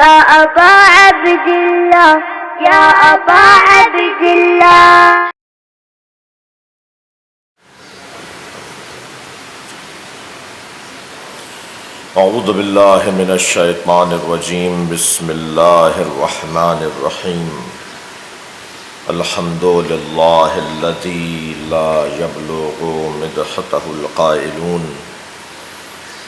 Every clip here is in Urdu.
يا أبا عبد الله يا أبا عبد الله. اعوذ باللہ من الشیطان الرجیم بسم اللہ الرحمن الرحیم الحمد للہ الذی لا یبلغ مدحتہ القائلون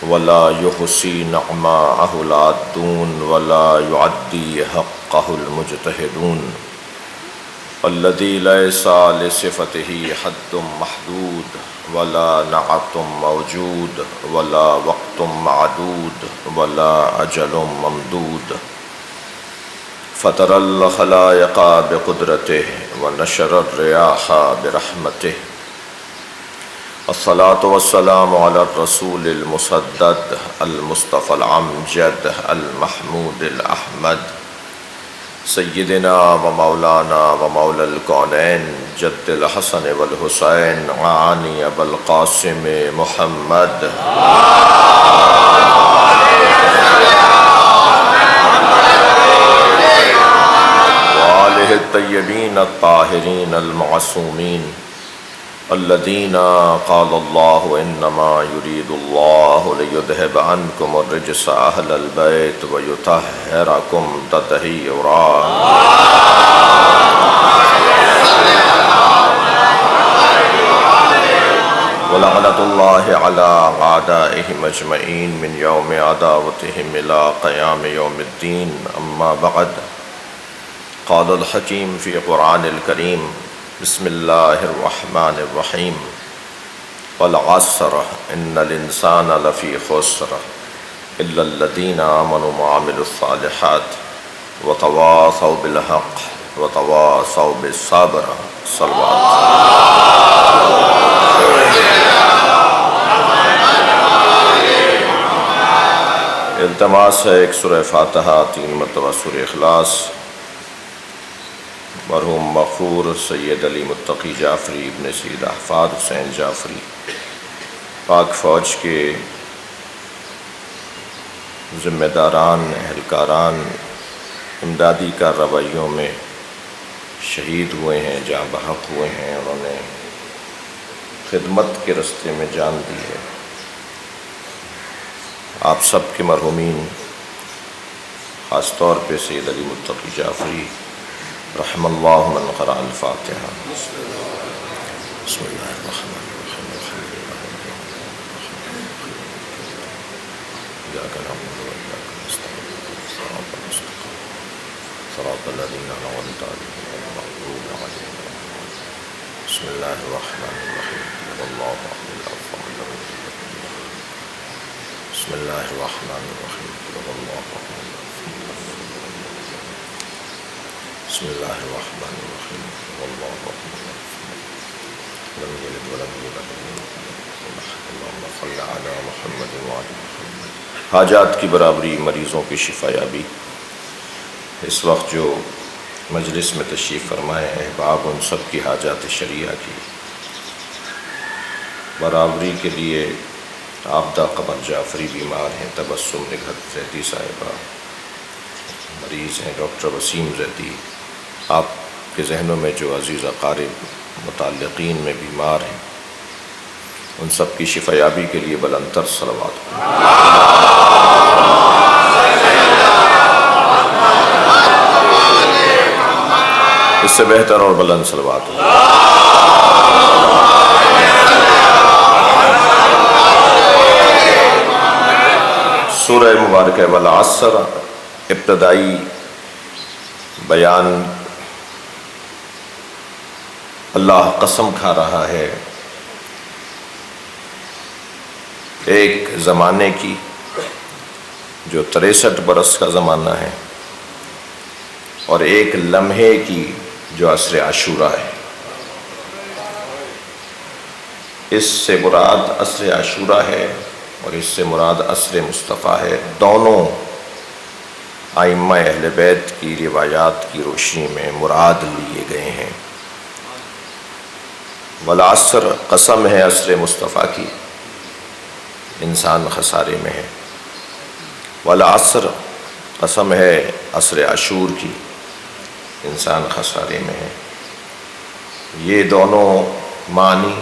ولا یحصی نعماءہ العادون ولا یعدی حقہ المجتہدون الذی لیس لصفتہ حد محدود ولا نعت موجود ولا وقت معدود ولا اجل ممدود فطر الخلائق بقدرته ونشر الرياح برحمته الصلاة والسلام على الرسول المسدد المصطفى العمجد المحمود الأحمد سیدنا و مولانا و مولا الکونین جد الحسن والحسین عانی ابو القاسم محمد وآلہ الطیبین الطاہرین المعصومین الذین قال اللہ انما یرید اللہ لیذہب عنکم الرجس اہل البیت ویطہرکم تطہیرا ولعنۃ اللہ علی اعدائہم اجمعین من یوم عداوتہم الی قیام یوم الدین اما بعد قال الحکیم فی قرآن الکریم بسم اللہ الرحمن الرحیم والعصر ان الانسان لفی خسر الا الذین آمنوا وعملوا الصالحات وتواصوا بالحق وتواصوا بالصبر صلوات. التماس ہے ایک سورہ فاتحہ 3 مرتبہ سورہ اخلاص. مرحوم مغفور سید علی متقی جعفری ابن سید احفاد حسین جعفری پاک فوج کے ذمہ داران اہلکاران امدادی کارروائیوں میں شہید ہوئے ہیں، جاں بحق ہوئے ہیں. انہوں نے خدمت کے رستے میں جان دی ہے. آپ سب کے مرحومین، خاص طور پہ سید علی متقی جعفری رحم اللہ من قرأ الفاتحہ. بسم اللہ الرحمن الرحیم إياك نعبد وإياك نستعين صراط المستقيم صراط الذين أنعمت عليهم غير المغضوب عليهم. بسم الله الرحمن الرحيم قل الله أحد الله لم يلد ولم يولد. بسم الله الرحمن الرحيم قل الله أحد الله. بسم اللہ الرحمن الرحیم واللہ لم یلد ولم یولد اللہم صل علی محمد وعلی محمد. حاجات کی برابری، مریضوں کی شفا یابی. اس وقت جو مجلس میں تشریف فرمائے ہیں احباب، ان سب کی حاجات شریعہ کی برابری کے لیے عابدہ قمر جعفری بیمار ہیں، تبسم نگہت زیدی صاحبہ مریض ہیں، ڈاکٹر وسیم زیدی. آپ کے ذہنوں میں جو عزیز اقارب متعلقین میں بیمار ہیں، ان سب کی شفا یابی کے لیے بلند تر صلوات. اس سے بہتر اور بلند صلوات. سورہ مبارکہ والعصر ابتدائی بیان اللہ قسم کھا رہا ہے ایک زمانے کی جو 63 برس کا زمانہ ہے، اور ایک لمحے کی جو عصر عاشورہ ہے. اس سے مراد عصر عاشورہ ہے اور اس سے مراد عصر مصطفیٰ ہے. دونوں ائمہ اہل بیت کی روایات کی روشنی میں مراد لیے گئے ہیں. والعصر قسم ہے عصر مصطفیٰ کی، انسان خسارے میں ہے. والعصر قسم ہے عصر عاشور کی، انسان خسارے میں ہے۔ یہ دونوں معنی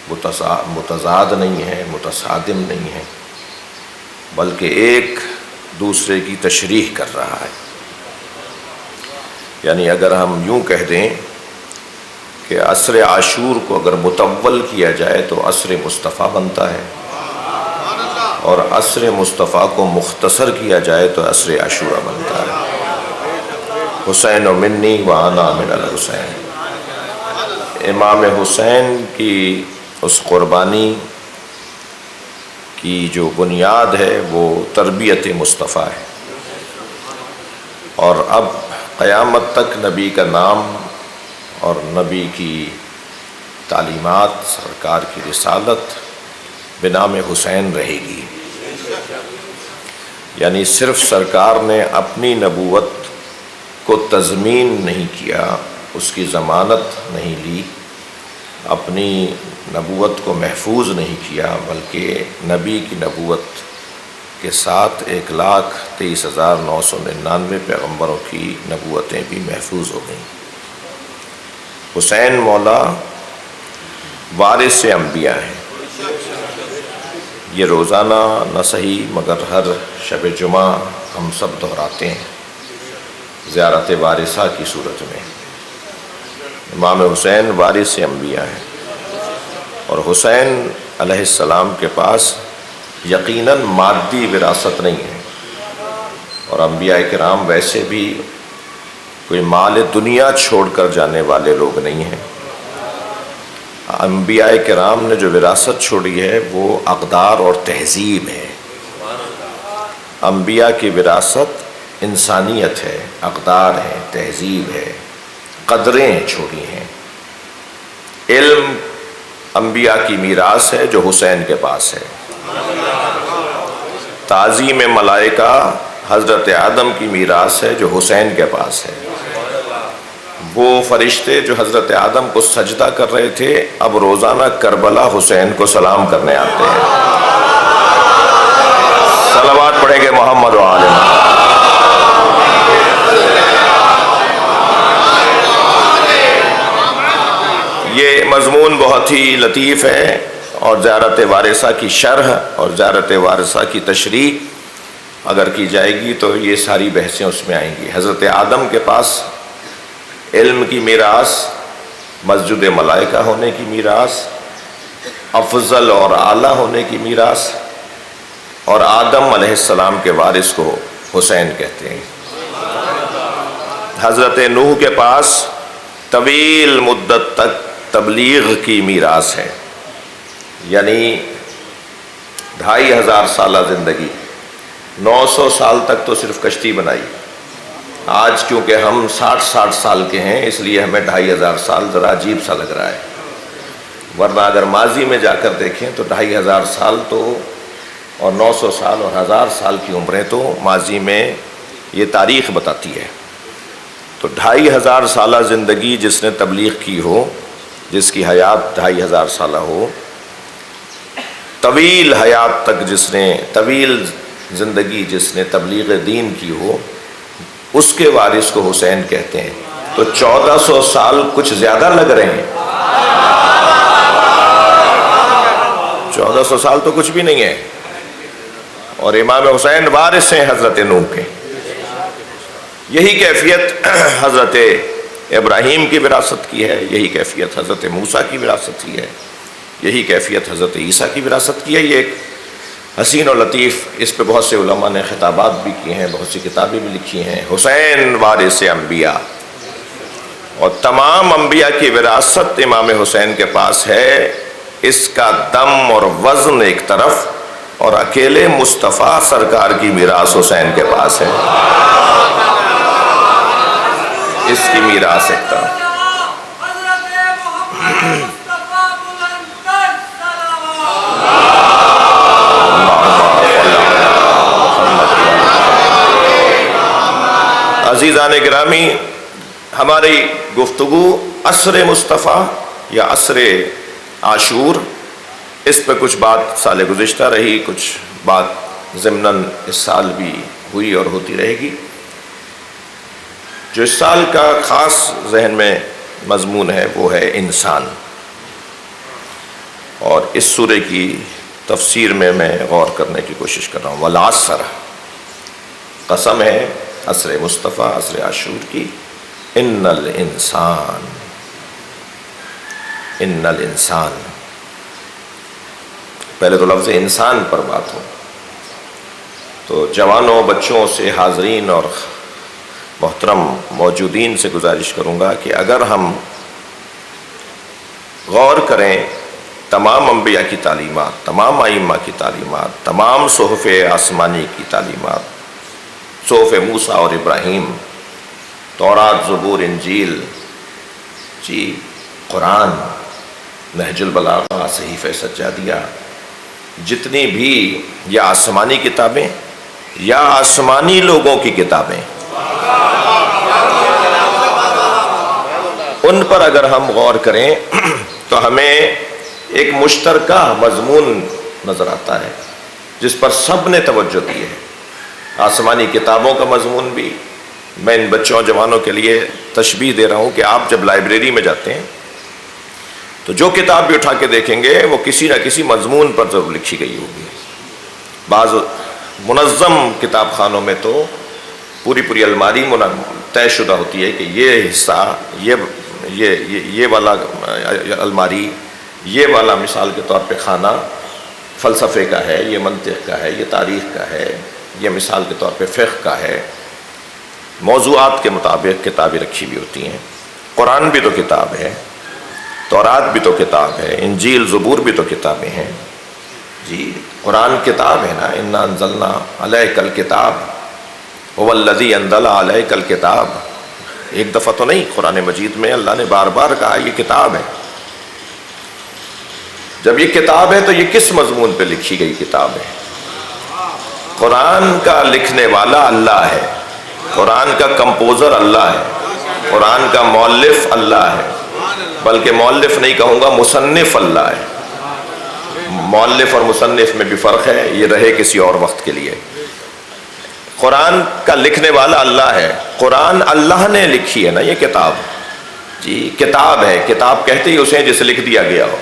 متضاد نہیں ہیں، متصادم نہیں ہیں، بلکہ ایک دوسرے کی تشریح کر رہا ہے۔ یعنی اگر ہم یوں کہہ دیں کہ عصر عاشور کو اگر مطول کیا جائے تو عصر مصطفیٰ بنتا ہے، اور عصر مصطفیٰ کو مختصر کیا جائے تو عصر عاشورہ بنتا ہے۔ حسین و منی و انا من الحسین، امام حسین کی اس قربانی کی جو بنیاد ہے وہ تربیت مصطفیٰ ہے، اور اب قیامت تک نبی کا نام اور نبی کی تعلیمات، سرکار کی رسالت بنام حسین رہے گی۔ یعنی صرف سرکار نے اپنی نبوت کو تضمین نہیں کیا، اس کی ضمانت نہیں لی، اپنی نبوت کو محفوظ نہیں کیا، بلکہ نبی کی نبوت کے ساتھ 1,23,999 پیغمبروں کی نبوتیں بھی محفوظ ہو گئیں۔ حسین مولا وارث انبیاء ہیں، یہ روزانہ نہ صحیح مگر ہر شب جمعہ ہم سب دہراتے ہیں زیارت وارثہ کی صورت میں۔ امام حسین وارث انبیاء ہیں، اور حسین علیہ السلام کے پاس یقیناً مادی وراثت نہیں ہے، اور انبیاء کرام ویسے بھی کوئی مال دنیا چھوڑ کر جانے والے لوگ نہیں ہیں۔ انبیاء کرام نے جو وراثت چھوڑی ہے وہ اقدار اور تہذیب ہے۔ انبیاء کی وراثت انسانیت ہے، اقدار ہے، تہذیب ہے، قدریں چھوڑی ہیں۔ علم انبیاء کی میراث ہے جو حسین کے پاس ہے۔ تعظیم ملائکہ حضرت آدم کی میراث ہے جو حسین کے پاس ہے۔ وہ فرشتے جو حضرت آدم کو سجدہ کر رہے تھے اب روزانہ کربلا حسین کو سلام کرنے آتے ہیں۔ صلوات پڑھیں گے محمد و آل محمد۔ یہ مضمون بہت ہی لطیف ہے، اور زیارت وارثہ کی شرح اور زیارت وارثہ کی تشریح اگر کی جائے گی تو یہ ساری بحثیں اس میں آئیں گی۔ حضرت آدم کے پاس علم کی میراث، مسجد ملائکہ ہونے کی میراث، افضل اور اعلیٰ ہونے کی میراث، اور آدم علیہ السلام کے وارث کو حسین کہتے ہیں۔ حضرت نوح کے پاس طویل مدت تک تبلیغ کی میراث ہے، یعنی 2500 سالہ زندگی، 900 سال تک تو صرف کشتی بنائی۔ آج کیونکہ ہم 60 سال کے ہیں اس لیے ہمیں 2500 سال ذرا عجیب سا لگ رہا ہے، ورنہ اگر ماضی میں جا کر دیکھیں تو 2500 سال تو، اور 900 سال اور 1000 سال کی عمریں تو ماضی میں یہ تاریخ بتاتی ہے۔ تو 2500 سالہ زندگی جس نے تبلیغ کی ہو، جس کی حیات 2500 سالہ ہو، طویل حیات تک جس نے، طویل زندگی جس نے تبلیغ دین کی ہو، اس کے وارث کو حسین کہتے ہیں۔ تو 1400 سال کچھ زیادہ لگ رہے ہیں، 1400 سال تو کچھ بھی نہیں ہے، اور امام حسین وارث ہیں حضرت نوح کے۔ یہی کیفیت حضرت ابراہیم کی وراثت کی ہے، یہی کیفیت حضرت موسیٰ کی وراثت کی ہے، یہی کیفیت حضرت عیسیٰ کی وراثت کی ہے۔ یہ ایک حسین و لطیف، اس پہ بہت سے علماء نے خطابات بھی کیے ہیں، بہت سی کتابیں بھی لکھی ہیں۔ حسین وارث انبیاء، اور تمام انبیاء کی وراثت امام حسین کے پاس ہے۔ اس کا دم اور وزن ایک طرف، اور اکیلے مصطفیٰ سرکار کی میراث حسین کے پاس ہے، اس کی میراث ایک طرف۔ عزیزان گرامی، ہماری گفتگو عصر مصطفیٰ یا عصر عاشور، اس پہ کچھ بات سال گزشتہ رہی، کچھ بات ضمناً اس سال بھی ہوئی اور ہوتی رہے گی۔ جو اس سال کا خاص ذہن میں مضمون ہے وہ ہے انسان، اور اس سورہ کی تفسیر میں غور کرنے کی کوشش کر رہا ہوں۔ والعصر، قسم ہے عصر مصطفیٰ، عصر عاشور کی۔ ان الانسان، ان الانسان، پہلے تو لفظ انسان پر بات ہو تو جوانوں، بچوں سے، حاضرین اور محترم موجودین سے گزارش کروں گا کہ اگر ہم غور کریں تمام انبیاء کی تعلیمات، تمام ائمہ کی تعلیمات، تمام صحف آسمانی کی تعلیمات، صحف موسیٰ اور ابراہیم، تورات، زبور، انجیل، قرآن، نہج البلاغہ، صحیفہ سجادیہ، جتنی بھی یا آسمانی کتابیں یا آسمانی لوگوں کی کتابیں، ان پر اگر ہم غور کریں تو ہمیں ایک مشترکہ مضمون نظر آتا ہے جس پر سب نے توجہ دی ہے۔ آسمانی کتابوں کا مضمون بھی میں ان بچوں جوانوں کے لیے تشبیہ دے رہا ہوں کہ آپ جب لائبریری میں جاتے ہیں تو جو کتاب بھی اٹھا کے دیکھیں گے وہ کسی نہ کسی مضمون پر ضرور لکھی گئی ہوگی۔ بعض منظم کتاب خانوں میں تو پوری الماری طے شدہ ہوتی ہے کہ یہ حصہ، یہ والا الماری، یہ والا مثال کے طور پہ خانہ فلسفے کا ہے، یہ منطق کا ہے، یہ تاریخ کا ہے، یہ مثال کے طور پہ فقہ کا ہے۔ موضوعات کے مطابق کتابیں رکھی ہوئی ہوتی ہیں۔ قرآن بھی تو کتاب ہے، تورات بھی تو کتاب ہے، انجیل، زبور بھی تو کتابیں ہیں۔ قرآن کتاب ہے نا، انا انزلنا علیک الکتاب هو الذی انزل علیک الکتاب۔ ایک دفعہ تو نہیں، قرآن مجید میں اللہ نے بار بار کہا یہ کتاب ہے۔ جب یہ کتاب ہے تو یہ کس مضمون پہ لکھی گئی کتاب ہے؟ قرآن کا لکھنے والا اللہ ہے، قرآن کا کمپوزر اللہ ہے، قرآن کا مؤلف اللہ ہے، بلکہ مؤلف نہیں کہوں گا، مصنف اللہ ہے۔ مؤلف اور مصنف میں بھی فرق ہے، یہ رہے کسی اور وقت کے لیے۔ قرآن کا لکھنے والا اللہ ہے، قرآن اللہ نے لکھی ہے نا یہ کتاب۔ کتاب ہے، کتاب کہتے ہی اسے جسے لکھ دیا گیا ہو۔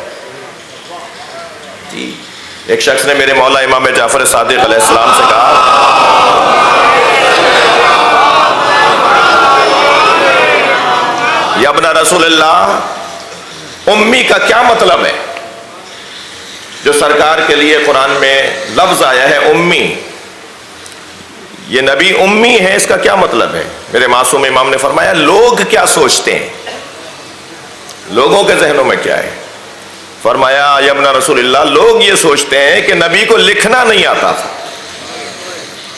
ایک شخص نے میرے مولا امام جعفر صادق علیہ السلام سے کہا، یا ابن رسول اللہ، امی کا کیا مطلب ہے؟ جو سرکار کے لیے قرآن میں لفظ آیا ہے امی، یہ نبی امی ہے، اس کا کیا مطلب ہے؟ میرے معصوم امام نے فرمایا لوگ کیا سوچتے ہیں، لوگوں کے ذہنوں میں کیا ہے؟ فرمایا یا ابن رسول اللہ، لوگ یہ سوچتے ہیں کہ نبی کو لکھنا نہیں آتا تھا۔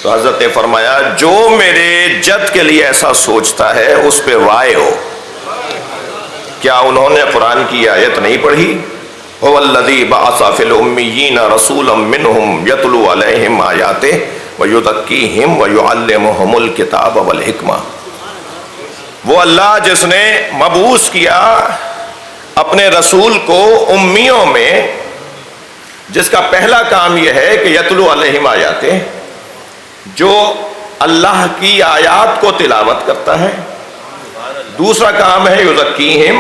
تو حضرت نے فرمایا جو میرے جد کے لیے ایسا سوچتا ہے اس پہ وائے ہو۔ کیا انہوں نے قرآن کی آیت نہیں پڑھی؟ هو الذی بعث فی الامیین رسولا منہم یتلو علیہم آیاتہ ویزکیہم ویعلمہم الکتاب والحکمہ۔ وہ اللہ جس نے مبعوث کیا اپنے رسول کو امیوں میں، جس کا پہلا کام یہ ہے کہ یتلو علیہم آیاتہ، جو اللہ کی آیات کو تلاوت کرتا ہے۔ دوسرا کام ہے یزکیہم،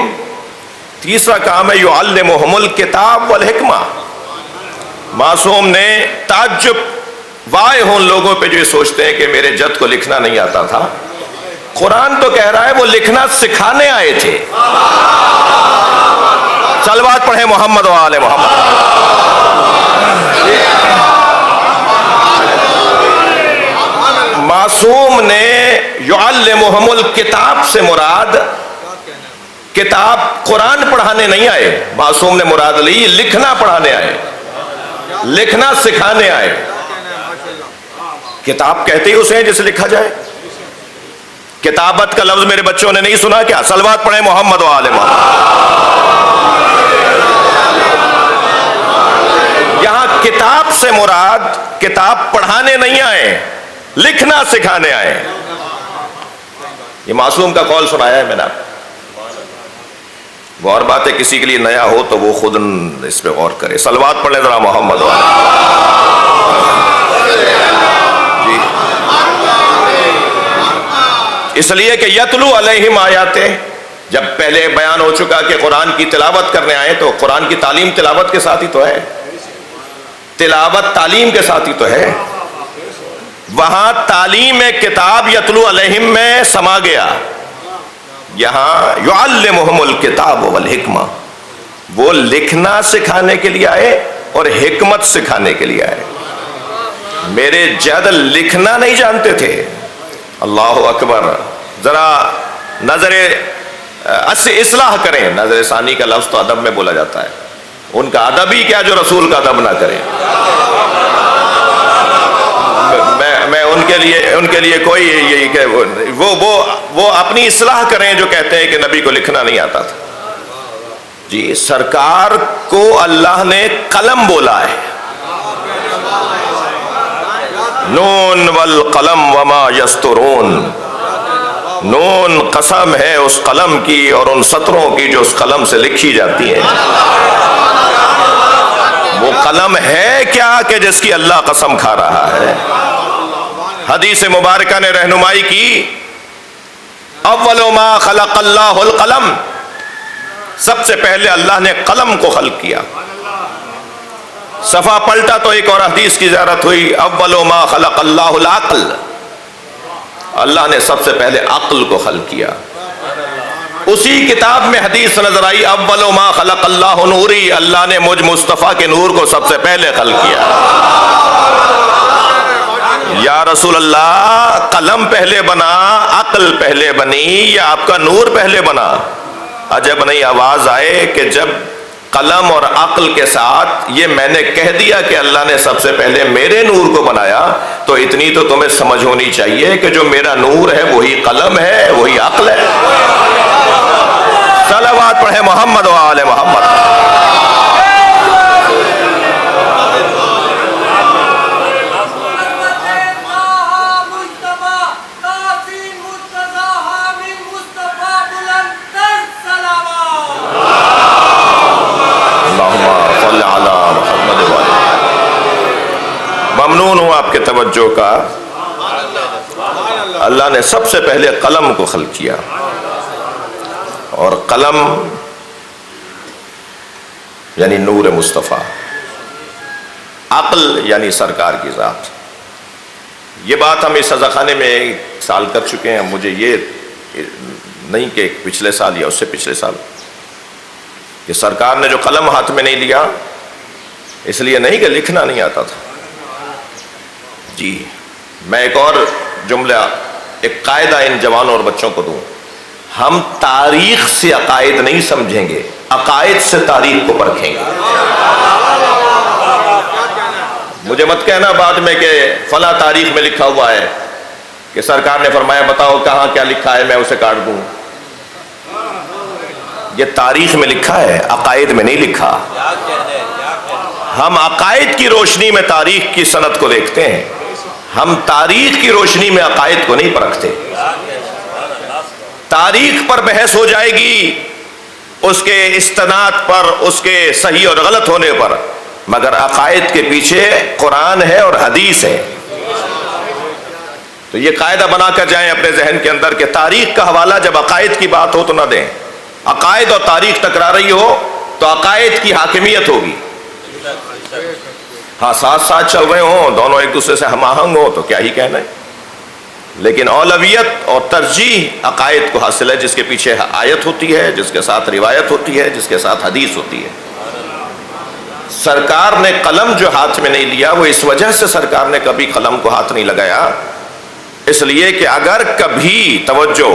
تیسرا کام ہے یعلمہم الکتاب والحکمہ۔ معصوم نے تعجب وائے ہوں لوگوں پہ جو یہ سوچتے ہیں کہ میرے جد کو لکھنا نہیں آتا تھا۔ قرآن تو کہہ رہا ہے وہ لکھنا سکھانے آئے تھے۔ صلوات پڑھیں محمد و آل محمد۔ معصوم نے یعلمہم الکتاب سے مراد کتاب قرآن پڑھانے نہیں آئے، معصوم نے مراد لی لکھنا پڑھانے آئے، لکھنا سکھانے آئے۔ کتاب کہتے ہی اسے جسے لکھا جائے۔ کتابت کا لفظ میرے بچوں نے نہیں سنا کیا؟ صلوات پڑھیں محمد و آل محمد۔ یہاں کتاب سے مراد کتاب پڑھانے نہیں آئے، لکھنا سکھانے آئے۔ یہ معصوم کا قول سنایا ہے میں نے آپ کو۔ وہ اور بات ہے کسی کے لیے نیا ہو تو وہ خود اس پہ غور کرے۔ صلوات پڑھیں ذرا محمد و آل محمد۔ اس لیے کہ یتلو علیہم آیاتہ، جب پہلے بیان ہو چکا کہ قرآن کی تلاوت کرنے آئے تو قرآن کی تعلیم تلاوت کے ساتھ ہی تو ہے، تلاوت تعلیم کے ساتھ ہی تو ہے۔ وہاں تعلیم کتاب یتلو علیہم میں سما گیا، یہاں یعلمہم الکتاب والحکمہ، وہ لکھنا سکھانے کے لیے آئے اور حکمت سکھانے کے لیے آئے۔ میرے جد لکھنا نہیں جانتے تھے، اللہ اکبر۔ ذرا نظر اصلاح کریں، نظر ثانی کا لفظ تو ادب میں بولا جاتا ہے، ان کا ادب ہی کیا جو رسول کا ادب نہ کریں۔ میں ان کے لیے کوئی یہی کہ وہ اپنی اصلاح کریں جو کہتے ہیں کہ نبی کو لکھنا نہیں آتا تھا۔ جی سرکار کو اللہ نے قلم بولا ہے، نون والقلم وما یسطرون، نون قسم ہے اس قلم کی اور ان سطروں کی جو اس قلم سے لکھی جاتی ہیں۔ وہ قلم ہے کیا کہ جس کی اللہ قسم کھا رہا ہے۔ حدیث مبارکہ نے رہنمائی کی، اول ما خلق اللہ القلم، سب سے پہلے اللہ نے قلم کو خلق کیا۔ صفحہ پلٹا تو ایک اور حدیث کی زیارت ہوئی، اول ما خلق اللہ العقل، اللہ نے سب سے پہلے عقل کو خلق کیا۔ اسی کتاب میں حدیث نظر آئی، اول ما خلق اللہ نوری، اللہ نے مجھ مصطفیٰ کے نور کو سب سے پہلے خلق کیا۔ یا رسول اللہ، قلم پہلے بنا، عقل پہلے بنی، یا آپ کا نور پہلے بنا؟ عجب نہیں آواز آئے کہ جب قلم اور عقل کے ساتھ یہ میں نے کہہ دیا کہ اللہ نے سب سے پہلے میرے نور کو بنایا، تو اتنی تو تمہیں سمجھ ہونی چاہیے کہ جو میرا نور ہے وہی قلم ہے، وہی عقل ہے۔ صلوات پڑھیں محمد و آل محمد۔ ممنون ہوں آپ کے توجہ کا، اللہ نے سب سے پہلے قلم کو خلق کیا، اور قلم یعنی نور مصطفیٰ، عقل یعنی سرکار کی ذات۔ یہ بات ہم اس عزاخانے میں ایک سال کر چکے ہیں، مجھے یہ نہیں کہ پچھلے سال یا اس سے پچھلے سال، کہ سرکار نے جو قلم ہاتھ میں نہیں لیا اس لیے نہیں کہ لکھنا نہیں آتا تھا۔ جی میں ایک اور جملہ، ایک قاعدہ ان جوانوں اور بچوں کو دوں، ہم تاریخ سے عقائد نہیں سمجھیں گے، عقائد سے تاریخ کو پرکھیں گے۔ مجھے مت کہنا بعد میں کہ فلاں تاریخ میں لکھا ہوا ہے کہ سرکار نے فرمایا بتاؤ کہاں کیا لکھا ہے، میں اسے کاٹ دوں۔ یہ تاریخ میں لکھا ہے، عقائد میں نہیں لکھا۔ ہم عقائد کی روشنی میں تاریخ کی سند کو دیکھتے ہیں، ہم تاریخ کی روشنی میں عقائد کو نہیں پرکھتے۔ تاریخ پر بحث ہو جائے گی اس کے استناد پر، اس کے صحیح اور غلط ہونے پر، مگر عقائد کے پیچھے قرآن ہے اور حدیث ہے۔ تو یہ قاعدہ بنا کر جائیں اپنے ذہن کے اندر کہ تاریخ کا حوالہ جب عقائد کی بات ہو تو نہ دیں۔ عقائد اور تاریخ ٹکرا رہی ہو تو عقائد کی حاکمیت ہوگی، ہاں ساتھ ساتھ چل رہے ہوں، دونوں ایک دوسرے سے ہم آہنگ ہوں تو کیا ہی کہنا ہے، لیکن اولویت اور ترجیح عقائد کو حاصل ہے، جس کے پیچھے آیت ہوتی ہے، جس کے ساتھ روایت ہوتی ہے، جس کے ساتھ حدیث ہوتی ہے۔ سرکار نے قلم جو ہاتھ میں نہیں لیا، وہ اس وجہ سے سرکار نے کبھی قلم کو ہاتھ نہیں لگایا، اس لیے کہ اگر کبھی توجہ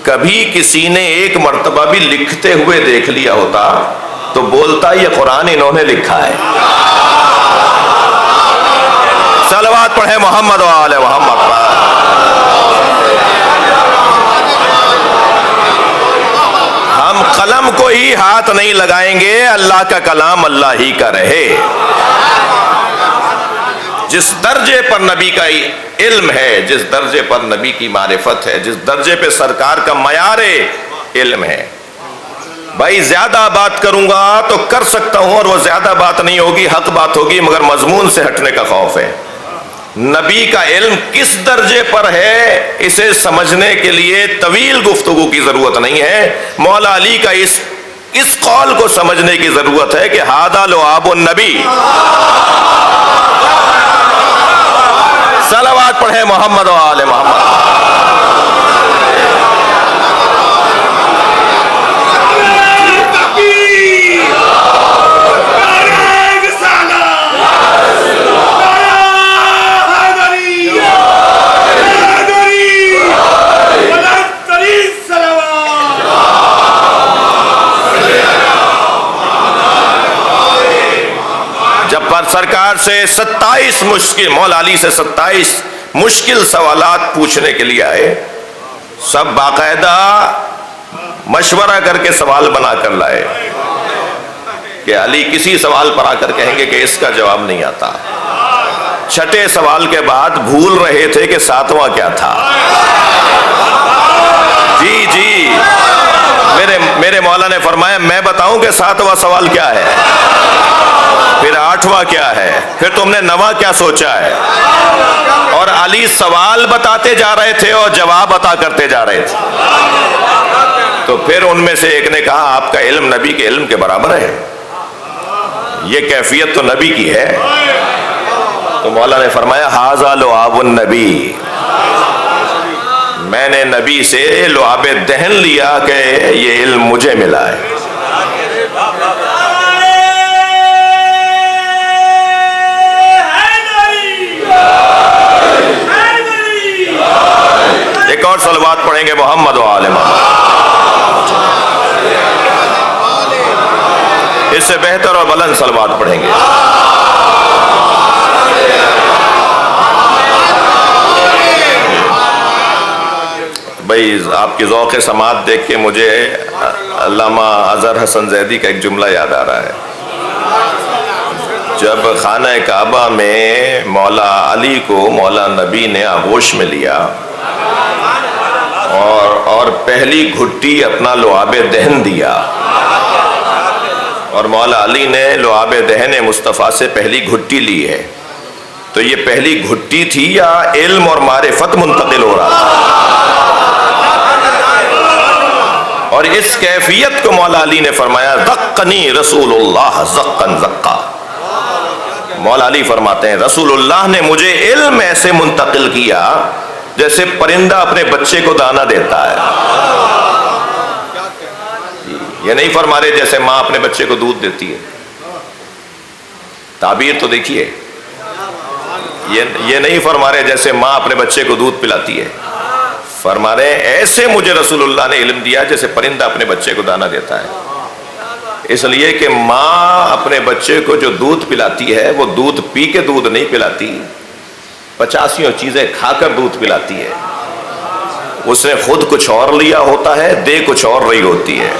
کبھی کسی نے ایک مرتبہ بھی لکھتے ہوئے دیکھ لیا ہوتا تو بولتا یہ قرآن انہوں نے لکھا ہے۔ صلوات پڑھیں محمد و آل محمد پر۔ ہم قلم کو ہی ہاتھ نہیں لگائیں گے، اللہ کا کلام اللہ ہی کا رہے۔ جس درجے پر نبی کا علم ہے، جس درجے پر نبی کی معرفت ہے، جس درجے پہ سرکار کا معیار علم ہے، بھائی زیادہ بات کروں گا تو کر سکتا ہوں، اور وہ زیادہ بات نہیں ہوگی، حق بات ہوگی، مگر مضمون سے ہٹنے کا خوف ہے۔ نبی کا علم کس درجے پر ہے اسے سمجھنے کے لیے طویل گفتگو کی ضرورت نہیں ہے. مولا علی کا اس قول کو سمجھنے کی ضرورت ہے کہ ھذا لعاب النبی. صلوات پڑھیں محمد و آل محمد. سرکار سے 27 مشکل، مولا علی سے 27 مشکل سوالات پوچھنے کے لیے آئے. سب باقاعدہ مشورہ کر کے سوال بنا کر لائے کہ علی کسی سوال پر آ کر کہیں گے کہ اس کا جواب نہیں آتا. چھٹے سوال کے بعد بھول رہے تھے کہ 7واں کیا تھا. جی میرے مولا نے فرمایا میں بتاؤں کہ 7واں سوال کیا ہے، پھر 8واں کیا ہے، پھر تم نے 9واں کیا سوچا ہے. اور علی سوال بتاتے جا رہے تھے اور جواب عطا کرتے جا رہے تھے. تو پھر ان میں سے ایک نے کہا آپ کا علم نبی کے علم کے برابر ہے، یہ کیفیت تو نبی کی ہے. تو مولا نے فرمایا ھذا لعاب النبی. میں نے نبی سے لعاب دہن لیا کہ یہ علم مجھے ملا ہے. ایک اور صلوات پڑھیں گے محمد و آل محمد. اس سے بہتر اور بلند صلوات پڑھیں گے. بھائی آپ کی ذوق سماعت دیکھ کے مجھے علامہ اظہر حسن زیدی کا ایک جملہ یاد آ رہا ہے. جب خانہ کعبہ میں مولا علی کو مولا نبی نے آغوش میں لیا اور پہلی گھٹی اپنا لعاب دہن دیا، اور مولا علی نے لعاب دہن مصطفیٰ سے پہلی گھٹی لی ہے، تو یہ پہلی گھٹی تھی یا علم اور معرفت منتقل ہو رہا تھا؟ اور اس کیفیت کو مولا علی نے فرمایا ذقنی رسول اللہ ذقن ذقا. مولا علی فرماتے ہیں رسول اللہ نے مجھے علم ایسے منتقل کیا جیسے پرندہ اپنے بچے کو دانہ دیتا ہے. یہ نہیں فرما رہے جیسے ماں اپنے بچے کو دودھ دیتی ہے. تعبیر تو دیکھیے، یہ نہیں فرما رہے جیسے ماں اپنے بچے کو دودھ پلاتی ہے. فرما رہے ایسے مجھے رسول اللہ نے علم دیا جیسے پرندہ اپنے بچے کو دانہ دیتا ہے. اس لیے کہ ماں اپنے بچے کو جو دودھ پلاتی ہے وہ دودھ پی کے دودھ نہیں پلاتی، 85 چیزیں کھا کر دودھ پلاتی ہے. اس نے خود کچھ اور لیا ہوتا ہے، دے کچھ اور رہی ہوتی ہے.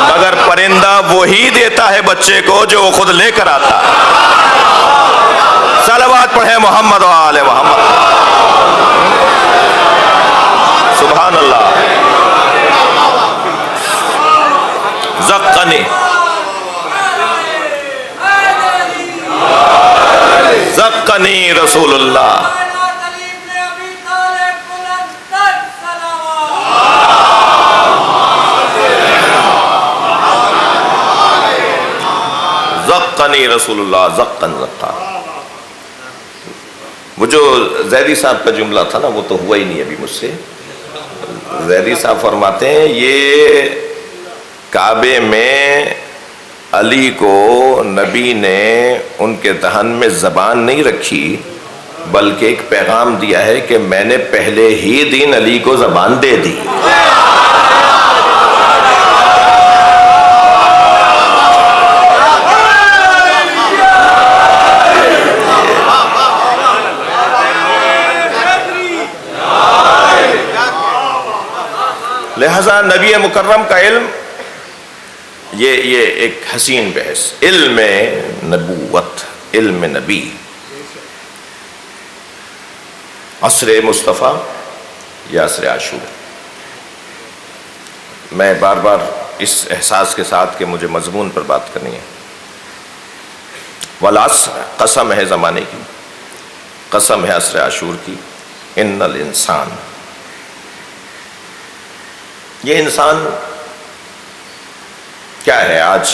مگر پرندہ وہی دیتا ہے بچے کو جو وہ خود لے کر آتا ہے. صلوات پڑھیں محمد و آل محمد. سبحان اللہ. زقنی زقنی رسول اللہ. زقنی رسول اللہ زقن زقا. وہ جو زیدی صاحب کا جملہ تھا نا وہ تو ہوا ہی نہیں ابھی مجھ سے. زیدی صاحب فرماتے ہیں یہ کعبے میں علی کو نبی نے ان کے دہن میں زبان نہیں رکھی بلکہ ایک پیغام دیا ہے کہ میں نے پہلے ہی دن علی کو زبان دے دی. لہذا نبی مکرم کا علم یہ ایک حسین بحث، علم نبوت، علم نبی، عصر مصطفیٰ یا عصر عاشور. میں بار بار اس احساس کے ساتھ کہ مجھے مضمون پر بات کرنی ہے، والعصر، قسم ہے زمانے کی، قسم ہے عصر عاشور کی، ان الانسان، یہ انسان کیا ہے؟ آج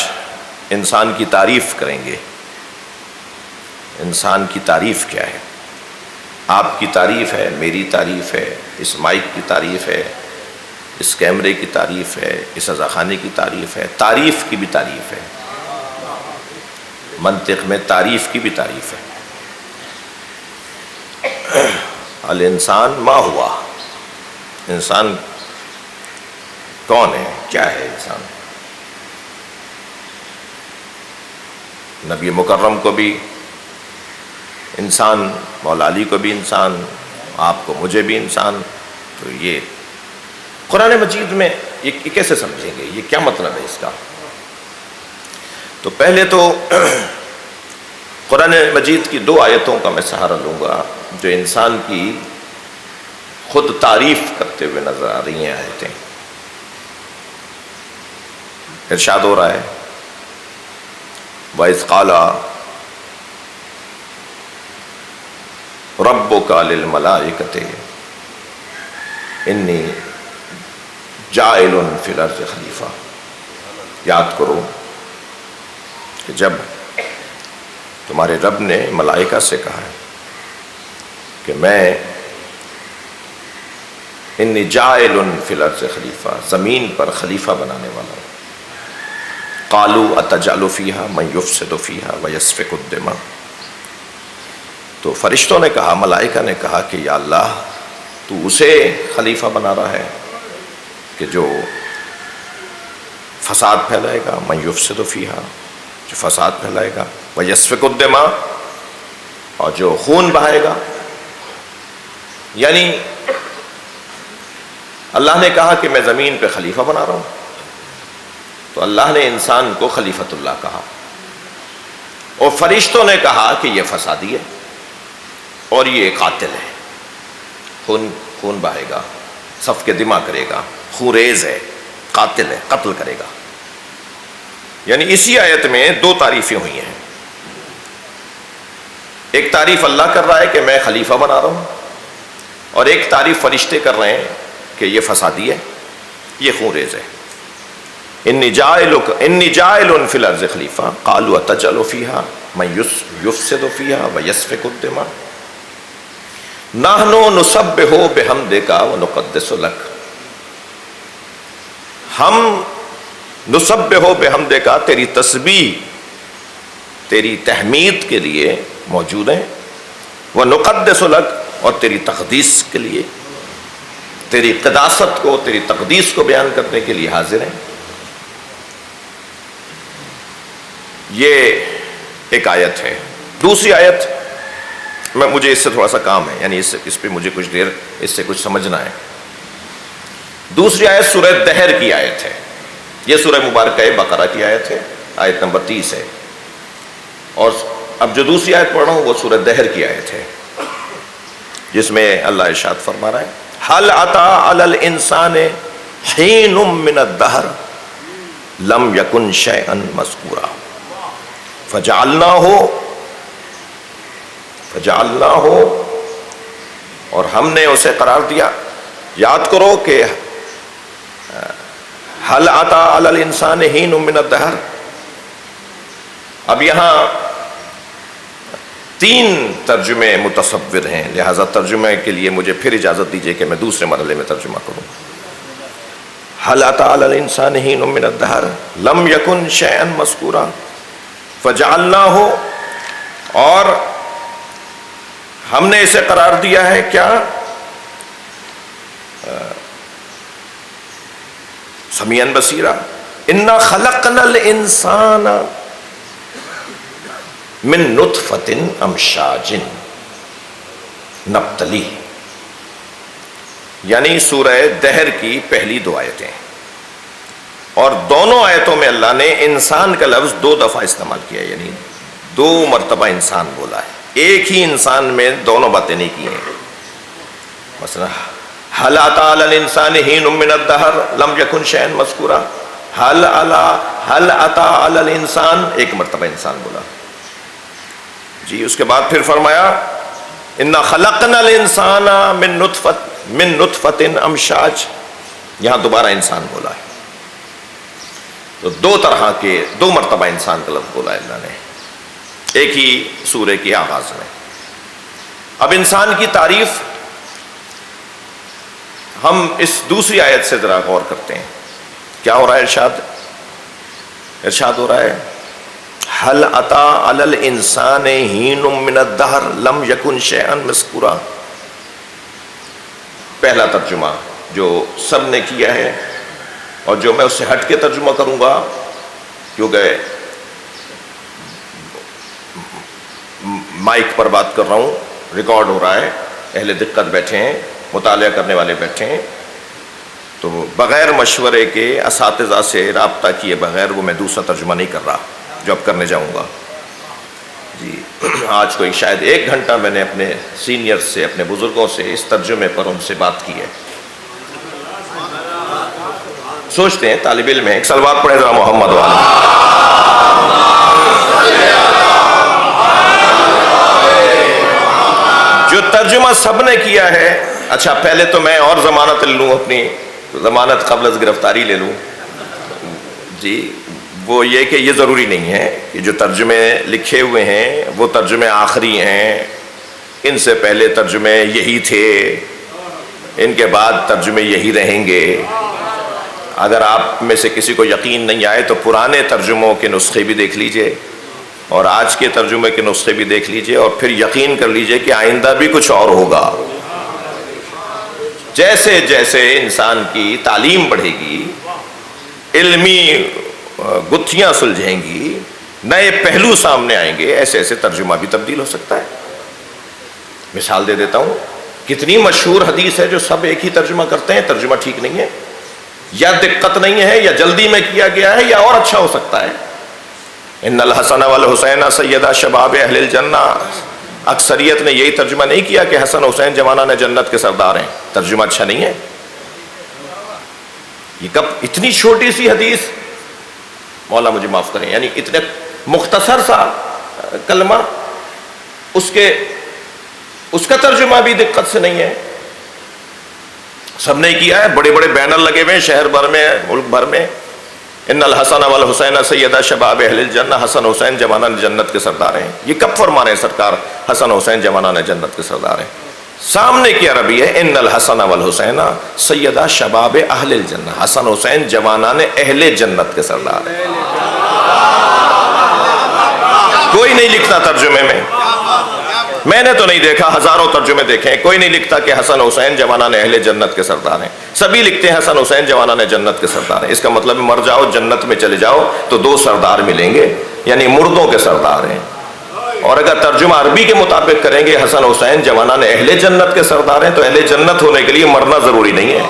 انسان کی تعریف کریں گے. انسان کی تعریف کیا ہے؟ آپ کی تعریف ہے، میری تعریف ہے، اس مائک کی تعریف ہے، اس کیمرے کی تعریف ہے، اس عزاخانے کی تعریف ہے، تعریف کی بھی تعریف ہے، منطق میں تعریف کی بھی تعریف ہے. الانسان ما ہوا، انسان کون ہے، کیا ہے انسان؟ نبی مکرم کو بھی انسان، مولا علی کو بھی انسان، آپ کو مجھے بھی انسان. تو یہ قرآن مجید میں یہ کیسے سمجھیں گے؟ یہ کیا مطلب ہے اس کا؟ تو پہلے تو قرآن مجید کی 2 آیتوں کا میں سہارا لوں گا جو انسان کی خود تعریف کرتے ہوئے نظر آ رہی ہیں آیتیں. ارشاد ہو رہا ہے وَإِذْ قَالَ رَبُّكَ لِلْمَلَائِكَةِ إِنِّي جَاعِلٌ فِي الْأَرْضِ خلیفہ. یاد کرو کہ جب تمہارے رب نے ملائکہ سے کہا ہے کہ میں انی جاعل فی الارض خلیفہ، زمین پر خلیفہ بنانے والا ہوں. قالوا اتجعل فیہا من یفسد فیہا ویسفک الدماء. تو فرشتوں نے کہا، ملائکہ نے کہا کہ یا اللہ تو اسے خلیفہ بنا رہا ہے کہ جو فساد پھیلائے گا، من یفسد فیہا، جو فساد پھیلائے گا، ویسفک الدماء، اور جو خون بہائے گا. یعنی اللہ نے کہا کہ میں زمین پہ خلیفہ بنا رہا ہوں، تو اللہ نے انسان کو خلیفۃ اللہ کہا، اور فرشتوں نے کہا کہ یہ فسادی ہے اور یہ قاتل ہے، خون بہائے گا، سفک دماء کرے گا، خوریز ہے، قاتل ہے، قتل کرے گا. یعنی اسی آیت میں 2 تعریفیں ہوئی ہیں. ایک تعریف اللہ کر رہا ہے کہ میں خلیفہ بنا رہا ہوں، اور ایک تعریف فرشتے کر رہے ہیں کہ یہ فسادی ہے، یہ خونریز ہے. انی جاعل فی الارض خلیفہ قالوا اتجعل فیہا من یفسد فیہا ویسفک الدماء نحن نسبح بحمدک ونقدس لک. ہم نسبح بحمدک، تیری تسبیح، تیری تحمید کے لیے موجود ہیں، ونقدس لک، اور تیری تقدیس کے لیے، تیری قداست کو، تیری تقدیس کو بیان کرنے کے لیے حاضر ہیں. یہ ایک آیت ہے. دوسری آیت مجھے اس سے تھوڑا سا کام ہے، یعنی اس پہ مجھے کچھ دیر اس سے کچھ سمجھنا ہے. دوسری آیت سورہ دہر کی آیت ہے. یہ سورہ مبارکہ بقرہ کی آیت ہے، آیت نمبر 30 ہے. اور اب جو دوسری آیت پڑھ رہا ہوں وہ سورہ دہر کی آیت ہے، جس میں اللہ ارشاد فرما رہا ہے حل اتی علی الانسان حین من الدہر لم یکن شیئا مذکورا فجعلناہ، اور ہم نے اسے قرار دیا. یاد کرو کہ حل اتی علی الانسان حین من الدہر. اب یہاں 3 ترجمے متصور ہیں، لہذا ترجمے کے لیے مجھے پھر اجازت دیجیے کہ میں دوسرے مرحلے میں ترجمہ کروں. حل اتی علی الانسان حین من الدہر لم یکن شیئا مذکورا فجعلناہ، اور ہم نے اسے قرار دیا ہے کیا؟ سمیعا بصیرا. انا خلقنا الانسان من نطفۃ امشاج نبتلیہ. یعنی سورہ دہر کی پہلی 2 آیتیں، اور دونوں آیتوں میں اللہ نے انسان کا لفظ 2 دفعہ استعمال کیا، یعنی 2 مرتبہ انسان بولا ہے. ایک ہی انسان میں دونوں باتیں نہیں کی ہیں. مثلا حل اتی علی الانسان حین من الدہر لم یکن شیئا مذکورا، حل اتی علی الانسان، ایک مرتبہ انسان بولا. جی اس کے بعد پھر فرمایا انا خلقنا الانسان من نطفۃ امشاج، یہاں دوبارہ انسان بولا ہے، تو دو طرح کے، دو مرتبہ انسان کا لفظ بولا ہے اللہ نے ایک ہی سورہ کے آغاز میں۔ اب انسان کی تعریف ہم اس دوسری آیت سے ذرا غور کرتے ہیں، کیا ہو رہا ہے؟ ارشاد ہو رہا ہے هل اتی علی الانسان حین من الدہر لم یکن شیئا مذکورا۔ پہلا ترجمہ جو سب نے کیا ہے اور جو میں اس سے ہٹ کے ترجمہ کروں گا کیونکہ مائک پر بات کر رہا ہوں، ریکارڈ ہو رہا ہے، اہل دقت بیٹھے ہیں، مطالعہ کرنے والے بیٹھے ہیں، تو بغیر مشورے کے اساتذہ سے رابطہ کیے بغیر وہ میں دوسرا ترجمہ نہیں کر رہا جو اب کرنے جاؤں گا۔ جی آج کوئی شاید 1 گھنٹہ میں نے اپنے سینئر سے، اپنے بزرگوں سے اس ترجمے پر ان سے بات کی ہے۔ سوچتے ہیں طالب علم ہے، ایک صلوات پڑھے ذرا محمد والا۔ جو ترجمہ سب نے کیا ہے، اچھا پہلے تو میں اور ضمانت لے لوں، اپنی ضمانت قبل از گرفتاری لے لوں جی، وہ یہ کہ یہ ضروری نہیں ہے کہ جو ترجمے لکھے ہوئے ہیں وہ ترجمے آخری ہیں، ان سے پہلے ترجمے یہی تھے، ان کے بعد ترجمے یہی رہیں گے۔ اگر آپ میں سے کسی کو یقین نہیں آئے تو پرانے ترجموں کے نسخے بھی دیکھ لیجئے اور آج کے ترجمے کے نسخے بھی دیکھ لیجئے اور پھر یقین کر لیجئے کہ آئندہ بھی کچھ اور ہوگا۔ جیسے جیسے انسان کی تعلیم بڑھے گی، علمی گتھیاں سلجھیں گی، نئے پہلو سامنے آئیں گے، ایسے ایسے ترجمہ بھی تبدیل ہو سکتا ہے۔ مثال دے دیتا ہوں، کتنی مشہور حدیث ہے جو سب ایک ہی ترجمہ کرتے ہیں، ترجمہ ٹھیک نہیں ہے، یا دقت نہیں ہے، یا جلدی میں کیا گیا ہے، یا اور اچھا ہو سکتا ہے۔ ان الحسن والحسین سیدا شباب اہل الجنہ، اکثریت نے یہی ترجمہ نہیں کیا کہ حسن حسین جوانان جنت کے سردار ہیں، ترجمہ اچھا نہیں ہے۔ یہ کب اتنی چھوٹی سی حدیث، مولا مجھے معاف کریں، یعنی اتنے مختصر سا کلمہ، اس کا ترجمہ بھی دقت سے نہیں ہے، سب نے کیا ہے، بڑے بڑے بینر لگے ہوئے ہیں شہر بھر میں، ملک بھر میں، ان الحسن والحسین سیدا شباب اہل الجنہ، حسن حسین جوانان جنت کے سردار ہیں۔ یہ کب فرما رہے ہیں سرکار حسن حسین جوانان جنت کے سردار ہیں؟ سامنے کی عربی ہے ان الحسن والحسین سیدا شباب اہل الجنہ، حسن حسین جوانان اہل جنت کے سردار ہیں۔ کوئی نہیں لکھتا ترجمے میں نے تو نہیں دیکھا، ہزاروں ترجمے دیکھے، کوئی نہیں لکھتا کہ حسن حسین جوانان اہل جنت کے سردار ہیں، سبھی لکھتے ہیں حسن حسین جوانان جنت کے سردار ہیں۔ اس کا مطلب مر جاؤ جنت میں چلے جاؤ تو 2 سردار ملیں گے، یعنی مردوں کے سردار ہیں۔ اور اگر ترجمہ عربی کے مطابق کریں گے حسن حسین جوانان اہل جنت کے سردار ہیں، تو اہل جنت ہونے کے لیے مرنا ضروری نہیں ہے۔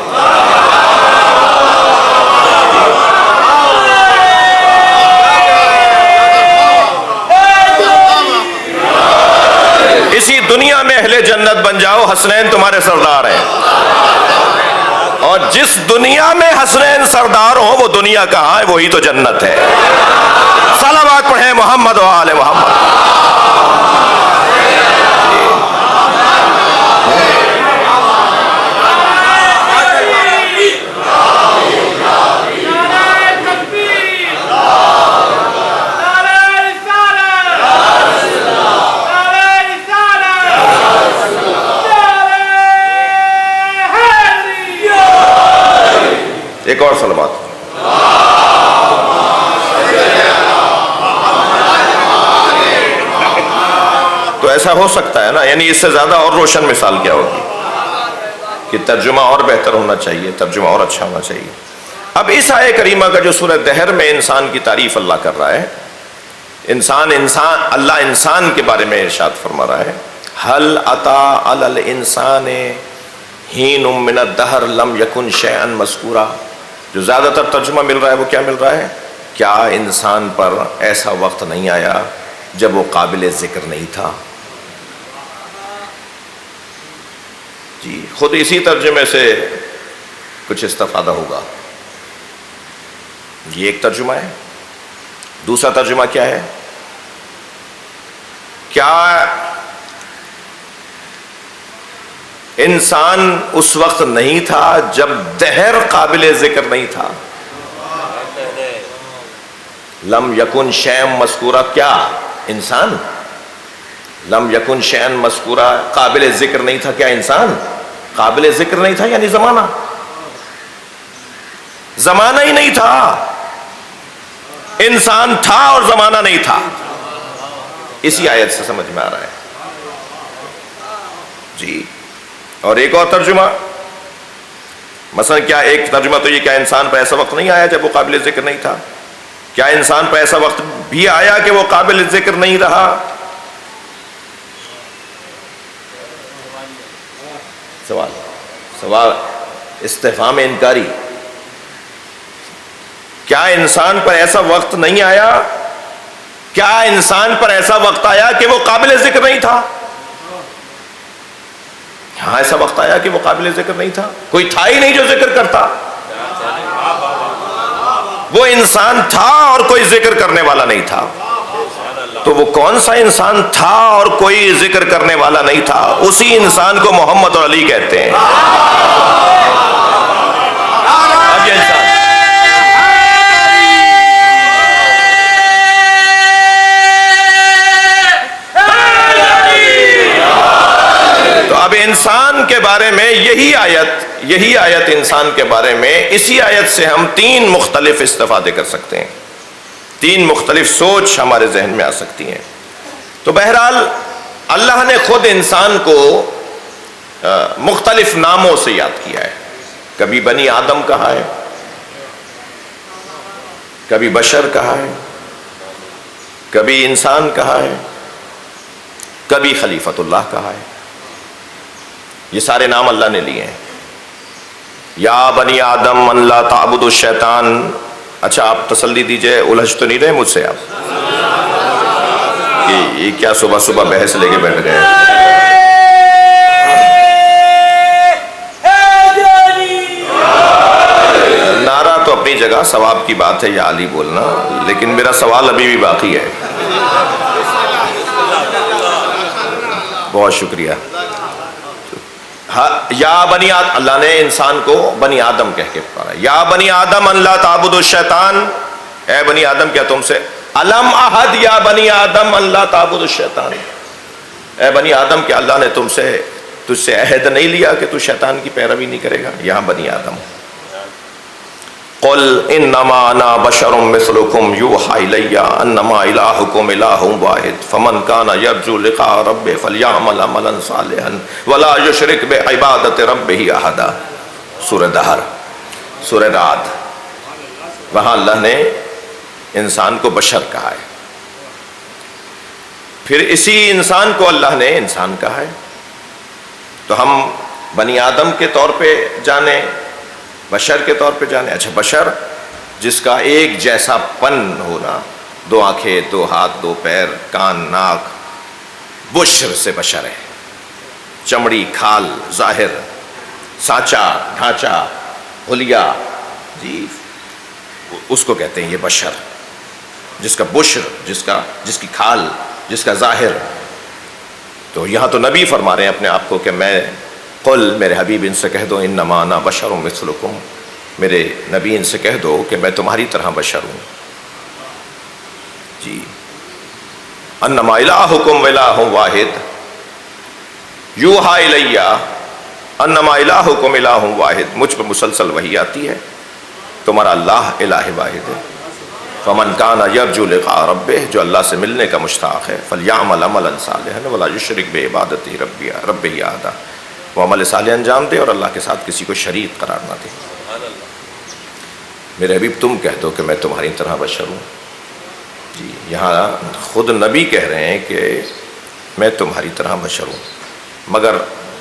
اسی دنیا میں اہل جنت بن جاؤ، حسنین تمہارے سردار ہیں، اور جس دنیا میں حسنین سردار ہوں وہ دنیا کہاں ہے؟ وہی تو جنت ہے۔ صلوات پڑھیں محمد و آل محمد۔ ایک اور صلوات۔ تو ایسا ہو سکتا ہے نا، یعنی اس سے زیادہ اور روشن مثال کیا ہوگی کہ ترجمہ اور بہتر ہونا چاہیے، ترجمہ اور اچھا ہونا چاہیے۔ اب اس آیہ کریمہ کا جو سورہ دہر میں انسان کی تعریف اللہ کر رہا ہے، اللہ انسان کے بارے میں ارشاد فرما رہا ہے، هل اتی علی الانسان حین من الدہر لم یکن شیئا مذکورا۔ جو زیادہ تر ترجمہ مل رہا ہے وہ کیا مل رہا ہے؟ کیا انسان پر ایسا وقت نہیں آیا جب وہ قابل ذکر نہیں تھا؟ جی خود اسی ترجمے سے کچھ استفادہ ہوگا۔ یہ ایک ترجمہ ہے۔ دوسرا ترجمہ کیا ہے؟ کیا انسان اس وقت نہیں تھا جب دہر قابل ذکر نہیں تھا؟ لم یکن شیئن مذکورہ، کیا انسان لم یکن شیئن مذکورہ قابل ذکر نہیں تھا؟ کیا انسان قابل ذکر نہیں تھا؟ یعنی زمانہ ہی نہیں تھا. انسان تھا اور زمانہ نہیں تھا. اسی آیت سے سمجھ میں آ رہا ہے جی. اور ایک اور ترجمہ، مثلا کیا ایک ترجمہ تو یہ، کیا انسان پر ایسا وقت نہیں آیا جب وہ قابل ذکر نہیں تھا؟ کیا انسان پر ایسا وقت بھی آیا کہ وہ قابل ذکر نہیں رہا؟ سوال استفہام انکاری. کیا انسان پر ایسا وقت نہیں آیا؟ کیا انسان پر ایسا وقت آیا کہ وہ قابل ذکر نہیں تھا؟ ہاں ایسا وقت آیا کہ وہ قابل ذکر نہیں تھا. کوئی تھا ہی نہیں جو ذکر کرتا. وہ انسان تھا اور کوئی ذکر کرنے والا نہیں تھا. تو وہ کون سا انسان تھا اور کوئی ذکر کرنے والا نہیں تھا؟ اسی انسان کو محمد اور علی کہتے ہیں. اب یہ انسان تو اب انسان کے بارے میں یہی آیت انسان کے بارے میں، اسی آیت سے ہم تین مختلف استفادے کر سکتے ہیں. تین مختلف سوچ ہمارے ذہن میں آ سکتی ہیں. تو بہرحال اللہ نے خود انسان کو مختلف ناموں سے یاد کیا ہے. کبھی بنی آدم کہا ہے، کبھی بشر کہا ہے، کبھی انسان کہا ہے، کبھی خلیفۃ اللہ کہا ہے. یہ سارے نام اللہ نے لیے ہیں. یا بنی آدم ان لا تعبدوا الشیطان. اچھا آپ تسلی دیجئے، الجھ تو نہیں رہے مجھ سے آپ؟ یہ کیا صبح صبح بحث لے کے بیٹھ گئے؟ نعرہ تو اپنی جگہ ثواب کی بات ہے، یا علی بولنا، لیکن میرا سوال ابھی بھی باقی ہے. بہت شکریہ. یا بنی آدم، اللہ نے انسان کو بنی آدم کہہ کے پکارا. یا بنی آدم ان لا تعبدوا الشیطان. اے بنی آدم کیا تم سے الم احد یا بنی آدم ان لا تعبدوا الشیطان. اے بنی آدم کیا اللہ نے تجھ سے عہد نہیں لیا کہ تو شیطان کی پیروی نہیں کرے گا؟ یہاں بنی آدم. قل انما انا بشر مثلكم يوحى الي انما الهكم اله واحد فمن كان يرجو لقاء ربه فليعمل عملا صالحا ولا يشرك بعبادة ربه احدا. سورہ دہر، سورہ رعد. وہاں اللہ نے انسان کو بشر کہا ہے. پھر اسی انسان کو اللہ نے انسان کہا ہے. تو ہم بنی آدم کے طور پہ جانیں، بشر کے طور پہ جانے. اچھا بشر جس کا ایک جیسا پن ہونا، دو آنکھیں، دو ہاتھ، دو پیر، کان، ناک، بشر سے بشر ہے. چمڑی، کھال، ظاہر، سانچہ، ڈھانچہ، حلیہ، جی اس کو کہتے ہیں یہ بشر. جس کا بشر، جس کی کھال، جس کا ظاہر. تو یہاں تو نبی فرما رہے ہیں اپنے آپ کو کہ میں، قل میرے حبیب ان سے کہہ دو انما انا بشر مثلکم، میرے نبی ان سے کہہ دو کہ میں تمہاری طرح بشر ہوں. جی انما الہکم الہ واحد یوحی الی انما الہکم الہ واحد. مجھ پہ مسلسل وحی آتی ہے، تمہارا اللہ الہ واحد ہے. فمن کان یرجو لقاء ربہ، جو اللہ سے ملنے کا مشتاق ہے، فلیعمل عملا صالحا ولا یشرک بعبادتہ ربہ احدا. وہ عمل صالح انجام دے اور اللہ کے ساتھ کسی کو شریک قرار نہ دے. میرے حبیب تم کہہ دو کہ میں تمہاری طرح بشر ہوں. جی یہاں خود نبی کہہ رہے ہیں کہ میں تمہاری طرح بشر ہوں. مگر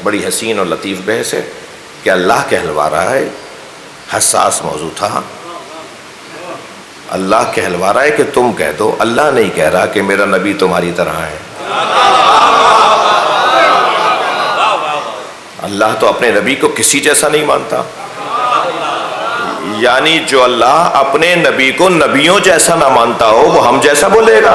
بڑی حسین اور لطیف بحث ہے کہ اللہ کہلوا رہا ہے، حساس موضوع تھا. اللہ کہلوا رہا ہے کہ تم کہہ دو. اللہ نہیں کہہ رہا کہ میرا نبی تمہاری طرح ہے. اللہ تو اپنے نبی کو کسی جیسا نہیں مانتا. یعنی جو اللہ اپنے نبی کو نبیوں جیسا نہ مانتا ہو وہ ہم جیسا بولے گا.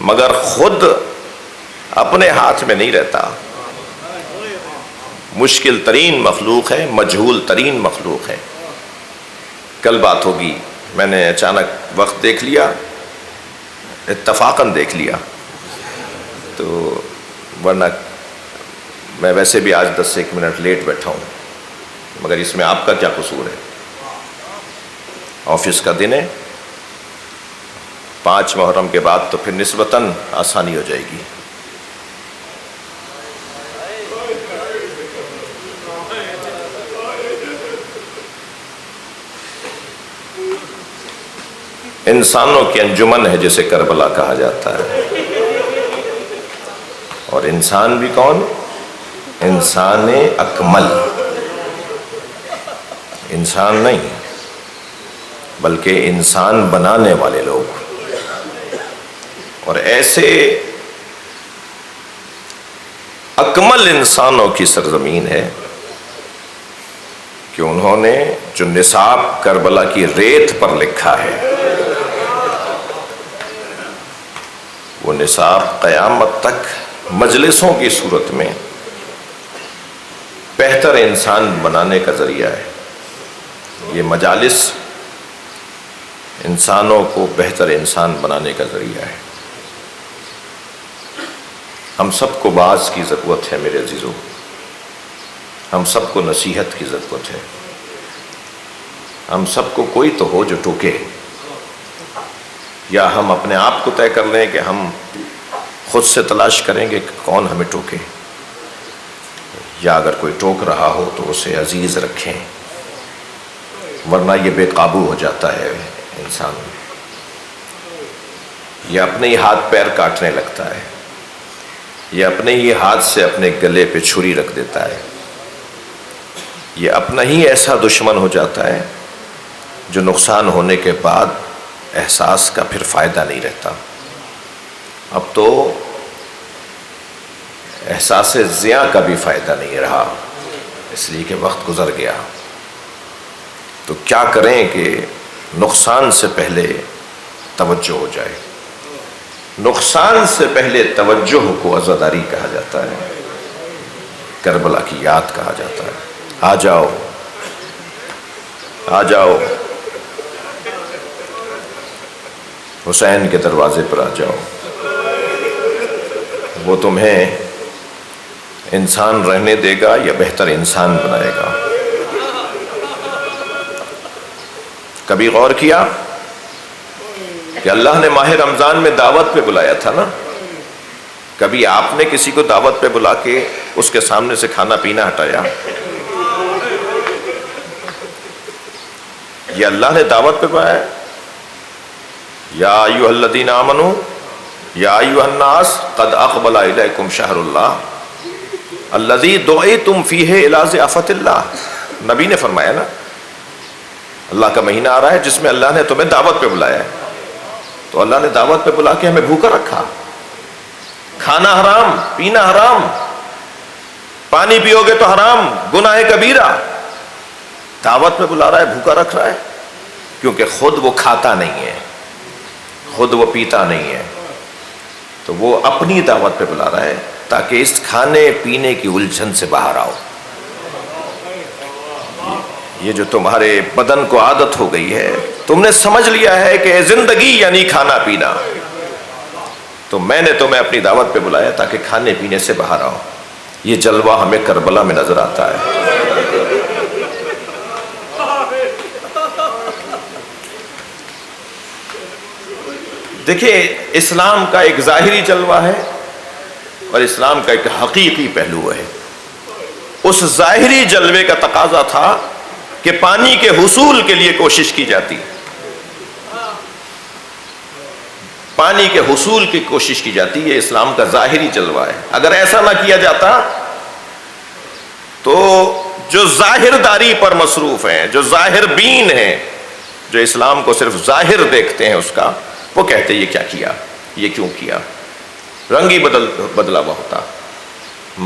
مگر خود اپنے ہاتھ میں نہیں رہتا. مشکل ترین مخلوق ہے، مجہول ترین مخلوق ہے. کل بات ہوگی، میں نے اچانک وقت دیکھ لیا، اتفاقاً دیکھ لیا، تو ورنہ میں ویسے بھی آج 10 سے 1 منٹ لیٹ بیٹھا ہوں، مگر اس میں آپ کا کیا قصور ہے؟ آفس کا دن ہے، 5 محرم کے بعد تو پھر نسبتاً آسانی ہو جائے گی. انسانوں کی انجمن ہے جسے کربلا کہا جاتا ہے. اور انسان بھی کون؟ انسان اکمل. انسان نہیں بلکہ انسان بنانے والے لوگ. اور ایسے اکمل انسانوں کی سرزمین ہے کہ انہوں نے جو نصاب کربلا کی ریت پر لکھا ہے، وہ نصاب قیامت تک مجلسوں کی صورت میں بہتر انسان بنانے کا ذریعہ ہے. یہ مجالس انسانوں کو بہتر انسان بنانے کا ذریعہ ہے. ہم سب کو واعظ کی ضرورت ہے میرے عزیزوں، ہم سب کو نصیحت کی ضرورت ہے. ہم سب کو کوئی تو ہو جو ٹوکے، یا ہم اپنے آپ کو طے کر لیں کہ ہم خود سے تلاش کریں گے کہ کون ہمیں ٹوکے، یا اگر کوئی ٹوک رہا ہو تو اسے عزیز رکھیں، ورنہ یہ بے قابو ہو جاتا ہے انسان. یہ اپنے ہی ہاتھ پیر کاٹنے لگتا ہے، یہ اپنے ہی ہاتھ سے اپنے گلے پہ چھری رکھ دیتا ہے. یہ اپنا ہی ایسا دشمن ہو جاتا ہے جو نقصان ہونے کے بعد احساس کا پھر فائدہ نہیں رہتا. اب تو احساس زیاں کا بھی فائدہ نہیں رہا، اس لیے کہ وقت گزر گیا. تو کیا کریں کہ نقصان سے پہلے توجہ ہو جائے. نقصان سے پہلے توجہ کو عزاداری کہا جاتا ہے، کربلا کی یاد کہا جاتا ہے. آ جاؤ آ جاؤ، حسین کے دروازے پر آ جاؤ. وہ تمہیں انسان رہنے دے گا یا بہتر انسان بنائے گا. کبھی غور کیا کہ اللہ نے ماہ رمضان میں دعوت پہ بلایا تھا نا؟ کبھی آپ نے کسی کو دعوت پہ بلا کے اس کے سامنے سے کھانا پینا ہٹایا؟ یہ اللہ نے دعوت پہ بلایا. یا ایھا الذین آمنوا یا ایھا الناس قد اقبل الیکم شہر اللہ الذی دعیتم فیہ الی ضیافۃ اللہ. نبی نے فرمایا نا، اللہ کا مہینہ آ رہا ہے جس میں اللہ نے تمہیں دعوت پہ بلایا ہے. تو اللہ نے دعوت پہ بلا کے ہمیں بھوکا رکھا. کھانا حرام، پینا حرام، پانی پیو گے تو حرام، گناہ کبیرہ. دعوت پہ بلا رہا ہے، بھوکا رکھ رہا ہے، کیونکہ خود وہ کھاتا نہیں ہے، خود وہ پیتا نہیں ہے. تو وہ اپنی دعوت پہ بلا رہا ہے تاکہ اس کھانے پینے کی الجھن سے باہر آؤ. یہ جو تمہارے بدن کو عادت ہو گئی ہے، تم نے سمجھ لیا ہے کہ زندگی یعنی کھانا پینا، تو میں نے تمہیں اپنی دعوت پہ بلایا تاکہ کھانے پینے سے باہر آؤ. یہ جلوہ ہمیں کربلا میں نظر آتا ہے. دیکھیں، اسلام کا ایک ظاہری جلوہ ہے اور اسلام کا ایک حقیقی پہلو ہے. اس ظاہری جلوے کا تقاضا تھا کہ پانی کے حصول کے لیے کوشش کی جاتی، پانی کے حصول کی کوشش کی جاتی. یہ اسلام کا ظاہری جلوہ ہے. اگر ایسا نہ کیا جاتا تو جو ظاہر داری پر مصروف ہیں، جو ظاہر بین ہیں، جو اسلام کو صرف ظاہر دیکھتے ہیں اس کا، وہ کہتے یہ کیا کیا، یہ کیوں کیا، رنگ ہی بدلا ہوا ہوتا.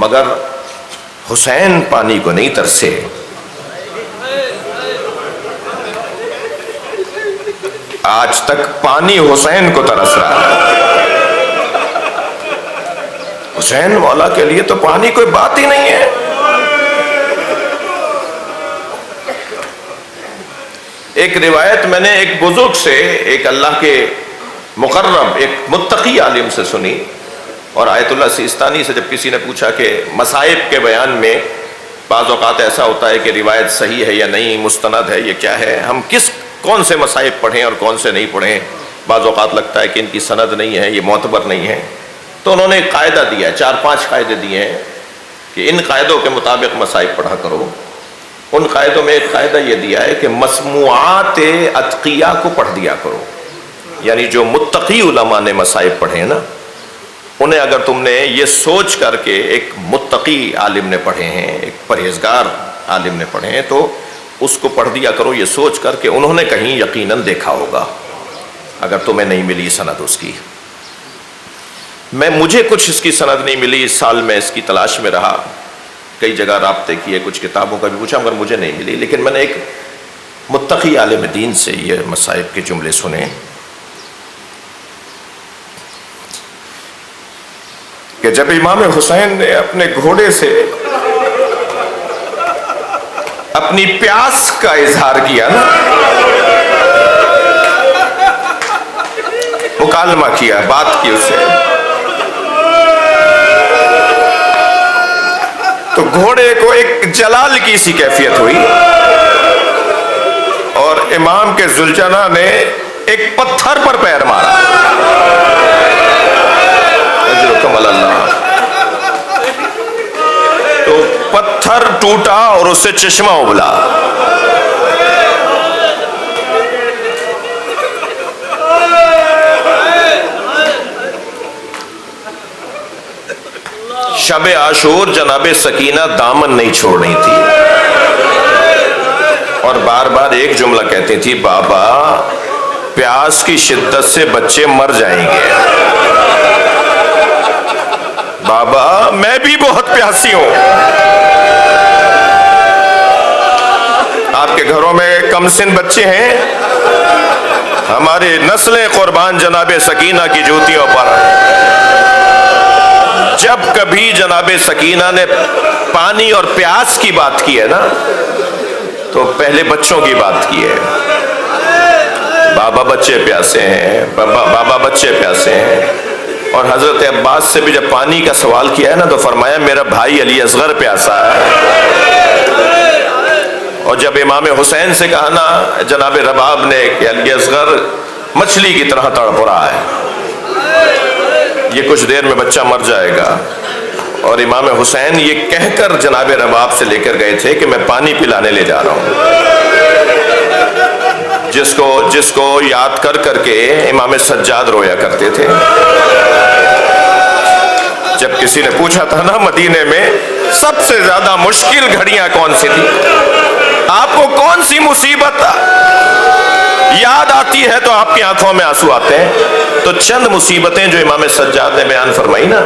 مگر حسین پانی کو نہیں ترسے. آج تک پانی حسین کو ترس رہا ہے. حسین مولا کے لیے تو پانی کوئی بات ہی نہیں ہے. ایک روایت میں نے ایک بزرگ سے، ایک اللہ کے مقرب، ایک متقی عالم سے سنی، اور آیت اللہ سیستانی سے جب کسی نے پوچھا کہ مصائب کے بیان میں بعض اوقات ایسا ہوتا ہے کہ روایت صحیح ہے یا نہیں، مستند ہے، یہ کیا ہے، ہم کون سے مصائب پڑھیں اور کون سے نہیں پڑھیں، بعض اوقات لگتا ہے کہ ان کی سند نہیں ہے، یہ معتبر نہیں ہے. تو انہوں نے ایک قاعدہ دیا ہے، 4-5 قاعدے دیے ہیں کہ ان قاعدوں کے مطابق مصائب پڑھا کرو. ان قاعدوں میں ایک قاعدہ یہ دیا ہے کہ مسموعات اتقیاء کو پڑھ دیا کرو. یعنی جو متقی علماء نے مصائب پڑھے نا، انہیں اگر تم نے یہ سوچ کر کے ایک متقی عالم نے پڑھے ہیں، ایک پرہیزگار عالم نے پڑھے ہیں، تو اس کو پڑھ دیا کرو یہ سوچ کر کے انہوں نے کہیں یقیناً دیکھا ہوگا، اگر تمہیں نہیں ملی سند اس کی. مجھے کچھ اس کی سند نہیں ملی، اس سال میں اس کی تلاش میں رہا، کئی جگہ رابطے کیے، کچھ کتابوں کا بھی پوچھا مگر مجھے نہیں ملی. لیکن میں نے ایک متقی عالم دین سے یہ مصائب کے جملے سنے کہ جب امام حسین نے اپنے گھوڑے سے اپنی پیاس کا اظہار کیا نا، مکالمہ کیا، بات کی اس سے، تو گھوڑے کو ایک جلال کی سی کیفیت ہوئی، اور امام کے ذوالجناح نے ایک پتھر پر پیر مارا. اجرکم اللہ. تو پتھر ٹوٹا اور اس سے چشمہ ابلا. شب عاشور جناب سکینہ دامن نہیں چھوڑ رہی تھی اور بار بار ایک جملہ کہتی تھی، بابا پیاس کی شدت سے بچے مر جائیں گے، بابا میں بھی بہت پیاسی ہوں. آپ کے گھروں میں کم سن بچے ہیں؟ ہماری نسلیں قربان جناب سکینہ کی جوتیوں پر. جب کبھی جناب سکینہ نے پانی اور پیاس کی بات کی ہے نا، تو پہلے بچوں کی بات کی ہے. بابا بچے پیاسے ہیں، بابا بچے پیاسے ہیں. اور حضرت عباس سے بھی جب پانی کا سوال کیا ہے نا، تو فرمایا میرا بھائی علی اصغر پیاسا ہے. اور جب امام حسین سے کہا نا جناب رباب نے کہ علی اصغر مچھلی کی طرح تڑپ رہا ہے، یہ کچھ دیر میں بچہ مر جائے گا، اور امام حسین یہ کہہ کر جناب رباب سے لے کر گئے تھے کہ میں پانی پلانے لے جا رہا ہوں. جس کو یاد کر کر کے امام سجاد رویا کرتے تھے. جب کسی نے پوچھا تھا نا مدینے میں سب سے زیادہ مشکل گھڑیاں کون سی تھی، آپ کو کون سی مصیبت یاد آتی ہے تو آپ کی آنکھوں میں آنسو آتے ہیں، تو چند مصیبتیں جو امام سجاد نے بیان فرمائی نا،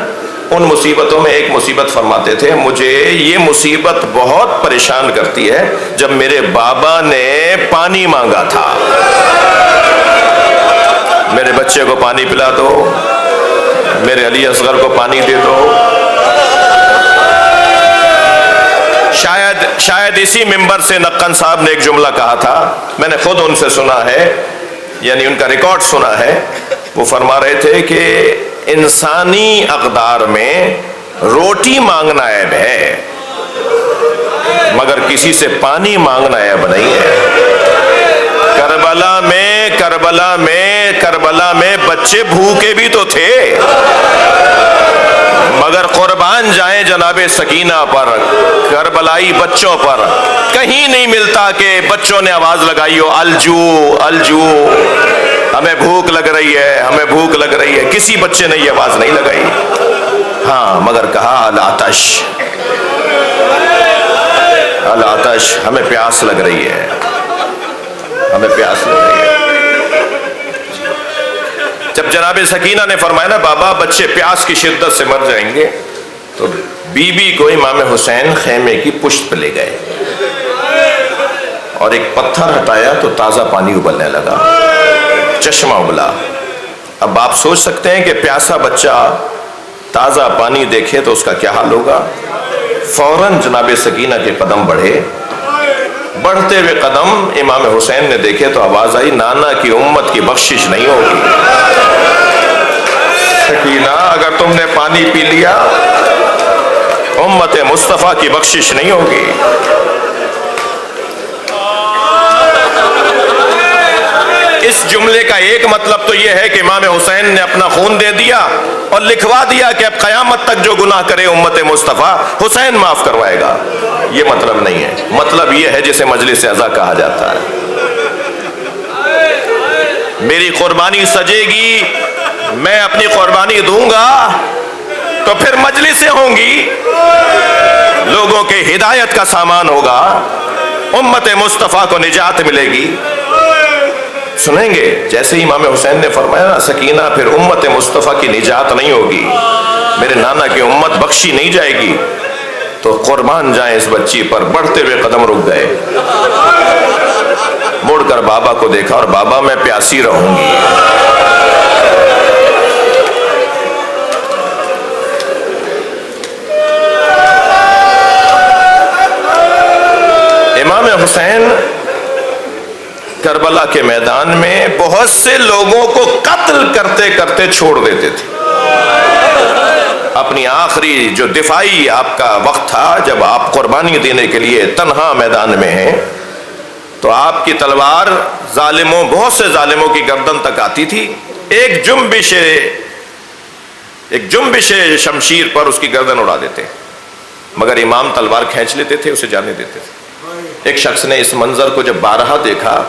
ان مصیبتوں میں ایک مصیبت فرماتے تھے، مجھے یہ مصیبت بہت پریشان کرتی ہے جب میرے بابا نے پانی مانگا تھا، میرے بچے کو پانی پلا دو، میرے علی اصغر کو پانی دے دو. شاید اسی ممبر سے نقن صاحب نے ایک جملہ کہا تھا، میں نے خود ان سے سنا ہے، یعنی ان کا ریکارڈ سنا ہے. وہ فرما رہے تھے کہ انسانی اقدار میں روٹی مانگنا عیب ہے مگر کسی سے پانی مانگنا عیب نہیں ہے. کربلا میں بچے بھوکے بھی تو تھے، مگر قربان جائیں جناب سکینہ پر، کربلائی بچوں پر. کہیں نہیں ملتا کہ بچوں نے آواز لگائی ہو الجو الجو، ہمیں بھوک لگ رہی ہے، ہمیں بھوک لگ رہی ہے. کسی بچے نے یہ آواز نہیں لگائی. ہاں مگر کہا العطش، العطش، ہمیں پیاس لگ رہی ہے، ہمیں پیاس لگ رہی ہے. جب جناب سکینہ نے فرمایا نا بابا بچے پیاس کی شدت سے مر جائیں گے، تو بی بی کو امام حسین خیمے کی پشت پہ لے گئے اور ایک پتھر ہٹایا تو تازہ پانی ابلنے لگا، چشمہ ابلا. اب آپ سوچ سکتے ہیں کہ پیاسا بچہ تازہ پانی دیکھے تو اس کا کیا حال ہوگا؟ فوراً جناب سکینہ کے قدم بڑھے. بڑھتے ہوئے قدم امام حسین نے دیکھے تو آواز آئی نانا کی امت کی بخشش نہیں ہوگی. سکینہ اگر تم نے پانی پی لیا امت مصطفیٰ کی بخشش نہیں ہوگی. اس جملے کا ایک مطلب تو یہ ہے کہ امام حسین نے اپنا خون دے دیا اور لکھوا دیا کہ اب قیامت تک جو گناہ کرے امت مصطفیٰ حسین معاف کروائے گا. یہ مطلب نہیں ہے. مطلب یہ ہے جسے مجلس عزا کہا جاتا ہے. میری قربانی سجے گی، میں اپنی قربانی دوں گا تو پھر مجلسیں ہوں گی، لوگوں کے ہدایت کا سامان ہوگا، امت مصطفیٰ کو نجات ملے گی. سنیں گے جیسے امام حسین نے فرمایا نا سکینہ پھر امت مصطفیٰ کی نجات نہیں ہوگی، میرے نانا کی امت بخشی نہیں جائے گی. تو قربان جائیں اس بچی پر. بڑھتے ہوئے قدم رک گئے، مڑ کر بابا کو دیکھا اور بابا میں پیاسی رہوں گی. امام حسین کربلا کے میدان میں بہت سے لوگوں کو قتل کرتے کرتے چھوڑ دیتے تھے. اپنی آخری جو دفاعی آپ کا وقت تھا جب آپ قربانی دینے کے لیے تنہا میدان میں ہیں تو آپ کی تلوار ظالموں، بہت سے ظالموں کی گردن تک آتی تھی. ایک جنبش شمشیر پر اس کی گردن اڑا دیتے، مگر امام تلوار کھینچ لیتے تھے، اسے جانے دیتے تھے. ایک شخص نے اس منظر کو جب بارہا دیکھا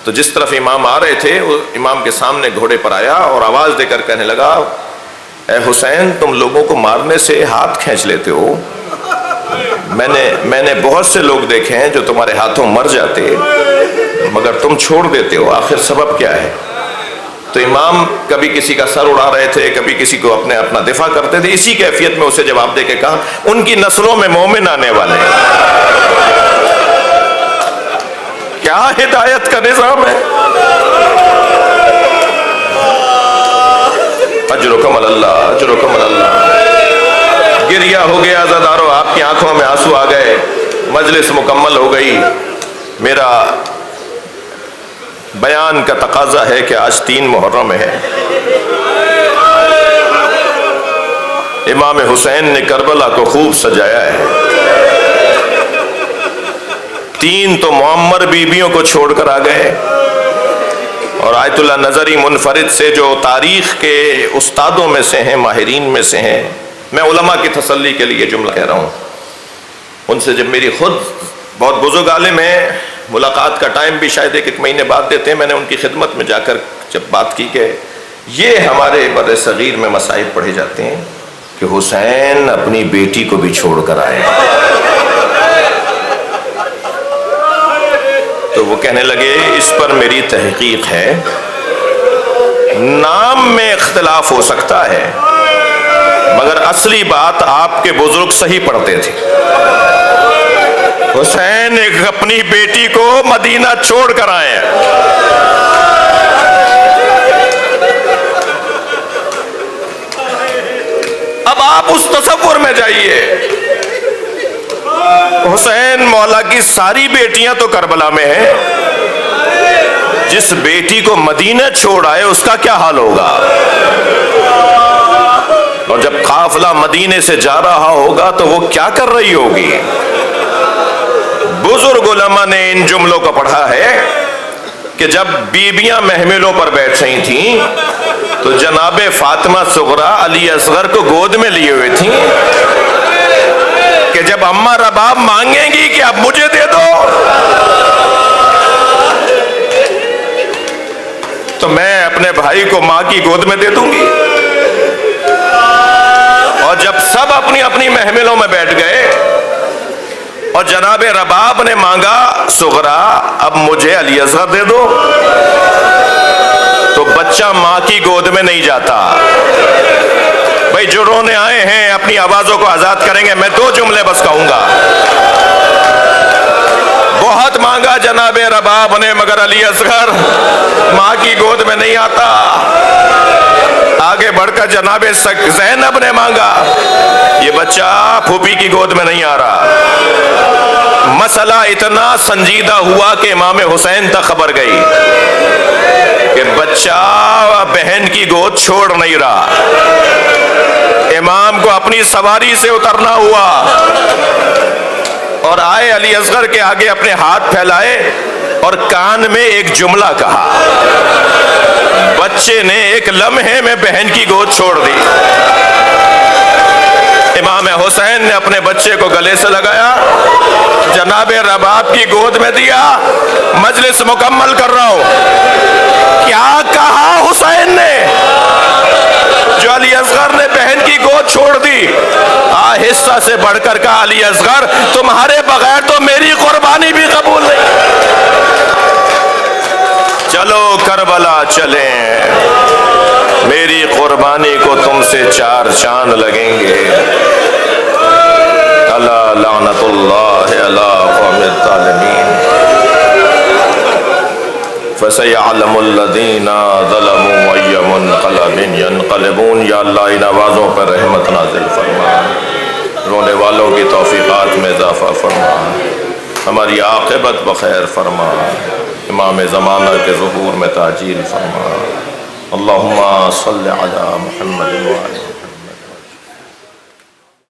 تو جس طرف امام آ رہے تھے وہ امام کے سامنے گھوڑے پر آیا اور آواز دے کر کہنے لگا اے حسین تم لوگوں کو مارنے سے ہاتھ کھینچ لیتے ہو، میں نے بہت سے لوگ دیکھے ہیں جو تمہارے ہاتھوں مر جاتے مگر تم چھوڑ دیتے ہو، آخر سبب کیا ہے؟ تو امام کبھی کسی کا سر اڑا رہے تھے، کبھی کسی کو اپنا دفاع کرتے تھے. اسی کیفیت میں اسے جواب دے کے کہا ان کی نسلوں میں مومن آنے والے ہیں. کیا ہدایت کا نظام ہے! اجرکم اللہ، اجرکم اللہ. گریہ ہو گیا عزادارو، آپ کی آنکھوں میں آنسو آ گئے. مجلس مکمل ہو گئی. میرا بیان کا تقاضا ہے کہ آج 3 محرم ہے. امام حسین نے کربلا کو خوب سجایا ہے. 3 تو معمر بیویوں کو چھوڑ کر آ گئے اور آیت اللہ نظری منفرد سے جو تاریخ کے استادوں میں سے ہیں، ماہرین میں سے ہیں. میں علماء کی تسلی کے لیے جملہ کہہ رہا ہوں. ان سے جب میری خود بہت بزرگ عالم ہیں، ملاقات کا ٹائم بھی شاید 1 مہینے بعد دیتے ہیں، میں نے ان کی خدمت میں جا کر جب بات کی کہ یہ ہمارے بر صغیر میں مسائل پڑھے جاتے ہیں کہ حسین اپنی بیٹی کو بھی چھوڑ کر آئے. تو وہ کہنے لگے اس پر میری تحقیق ہے، نام میں اختلاف ہو سکتا ہے مگر اصلی بات آپ کے بزرگ صحیح پڑھتے تھے. حسین ایک اپنی بیٹی کو مدینہ چھوڑ کر آئے ہیں. اب آپ اس تصور میں جائیے، حسین مولا کی ساری بیٹیاں تو کربلا میں ہیں، جس بیٹی کو مدینہ چھوڑ آئے اس کا کیا حال ہوگا؟ اور جب قافلہ مدینے سے جا رہا ہوگا تو وہ کیا کر رہی ہوگی؟ بزرگ علماء نے ان جملوں کو پڑھا ہے کہ جب بیویاں محملوں پر بیٹھ رہی تھیں تو جناب فاطمہ صغرا علی اصغر کو گود میں لیے ہوئے تھیں کہ جب اماں رباب مانگیں گی کہ اب مجھے دے دو تو میں اپنے بھائی کو ماں کی گود میں دے دوں گی. اور جب سب اپنی اپنی محملوں میں بیٹھ گئے اور جناب رباب نے مانگا صغرا اب مجھے علی اصغر دے دو، تو بچہ ماں کی گود میں نہیں جاتا. بھائی جو رونے آئے ہیں اپنی آوازوں کو آزاد کریں گے. میں 2 جملے بس کہوں گا. بہت مانگا جناب رباب نے مگر علی اصغر ماں کی گود میں نہیں آتا. آگے بڑھ کر جناب زینب نے مانگا. یہ بچہ پھوپھی کی گود میں نہیں آ رہا. مسئلہ اتنا سنجیدہ ہوا کہ امام حسین تک خبر گئی کہ بچہ بہن کی گود چھوڑ نہیں رہا. امام کو اپنی سواری سے اترنا ہوا اور آئے علی اصغر کے آگے اپنے ہاتھ پھیلائے اور کان میں ایک جملہ کہا. بچے نے ایک لمحے میں بہن کی گود چھوڑ دی. امام حسین نے اپنے بچے کو گلے سے لگایا, جناب رباب کی گود میں دیا. مجلس مکمل کر رہا ہوں. کیا کہا حسین نے جو علی اصغر نے بہن کی گود چھوڑ دی؟ آہستہ سے بڑھ کر کہا, علی اصغر تمہارے بغیر تو میری قربانی بھی قبول نہیں. چلو کربلا چلیں, میری قربانی کو تم سے 4 چاند لگیں گے. الا لعنت اللہ علی قوم الظالمین فسيعلم الذین ظلموا أي منقلب ينقلبون. یا اللہ ان آوازوں پر رحمت نازل فرما, رونے والوں کی توفیقات میں اضافہ فرما, ہماری عاقبت بخیر فرما, امام زمانہ کے ظہور میں تعجیل فرما. اللہم صل علی محمد وعلی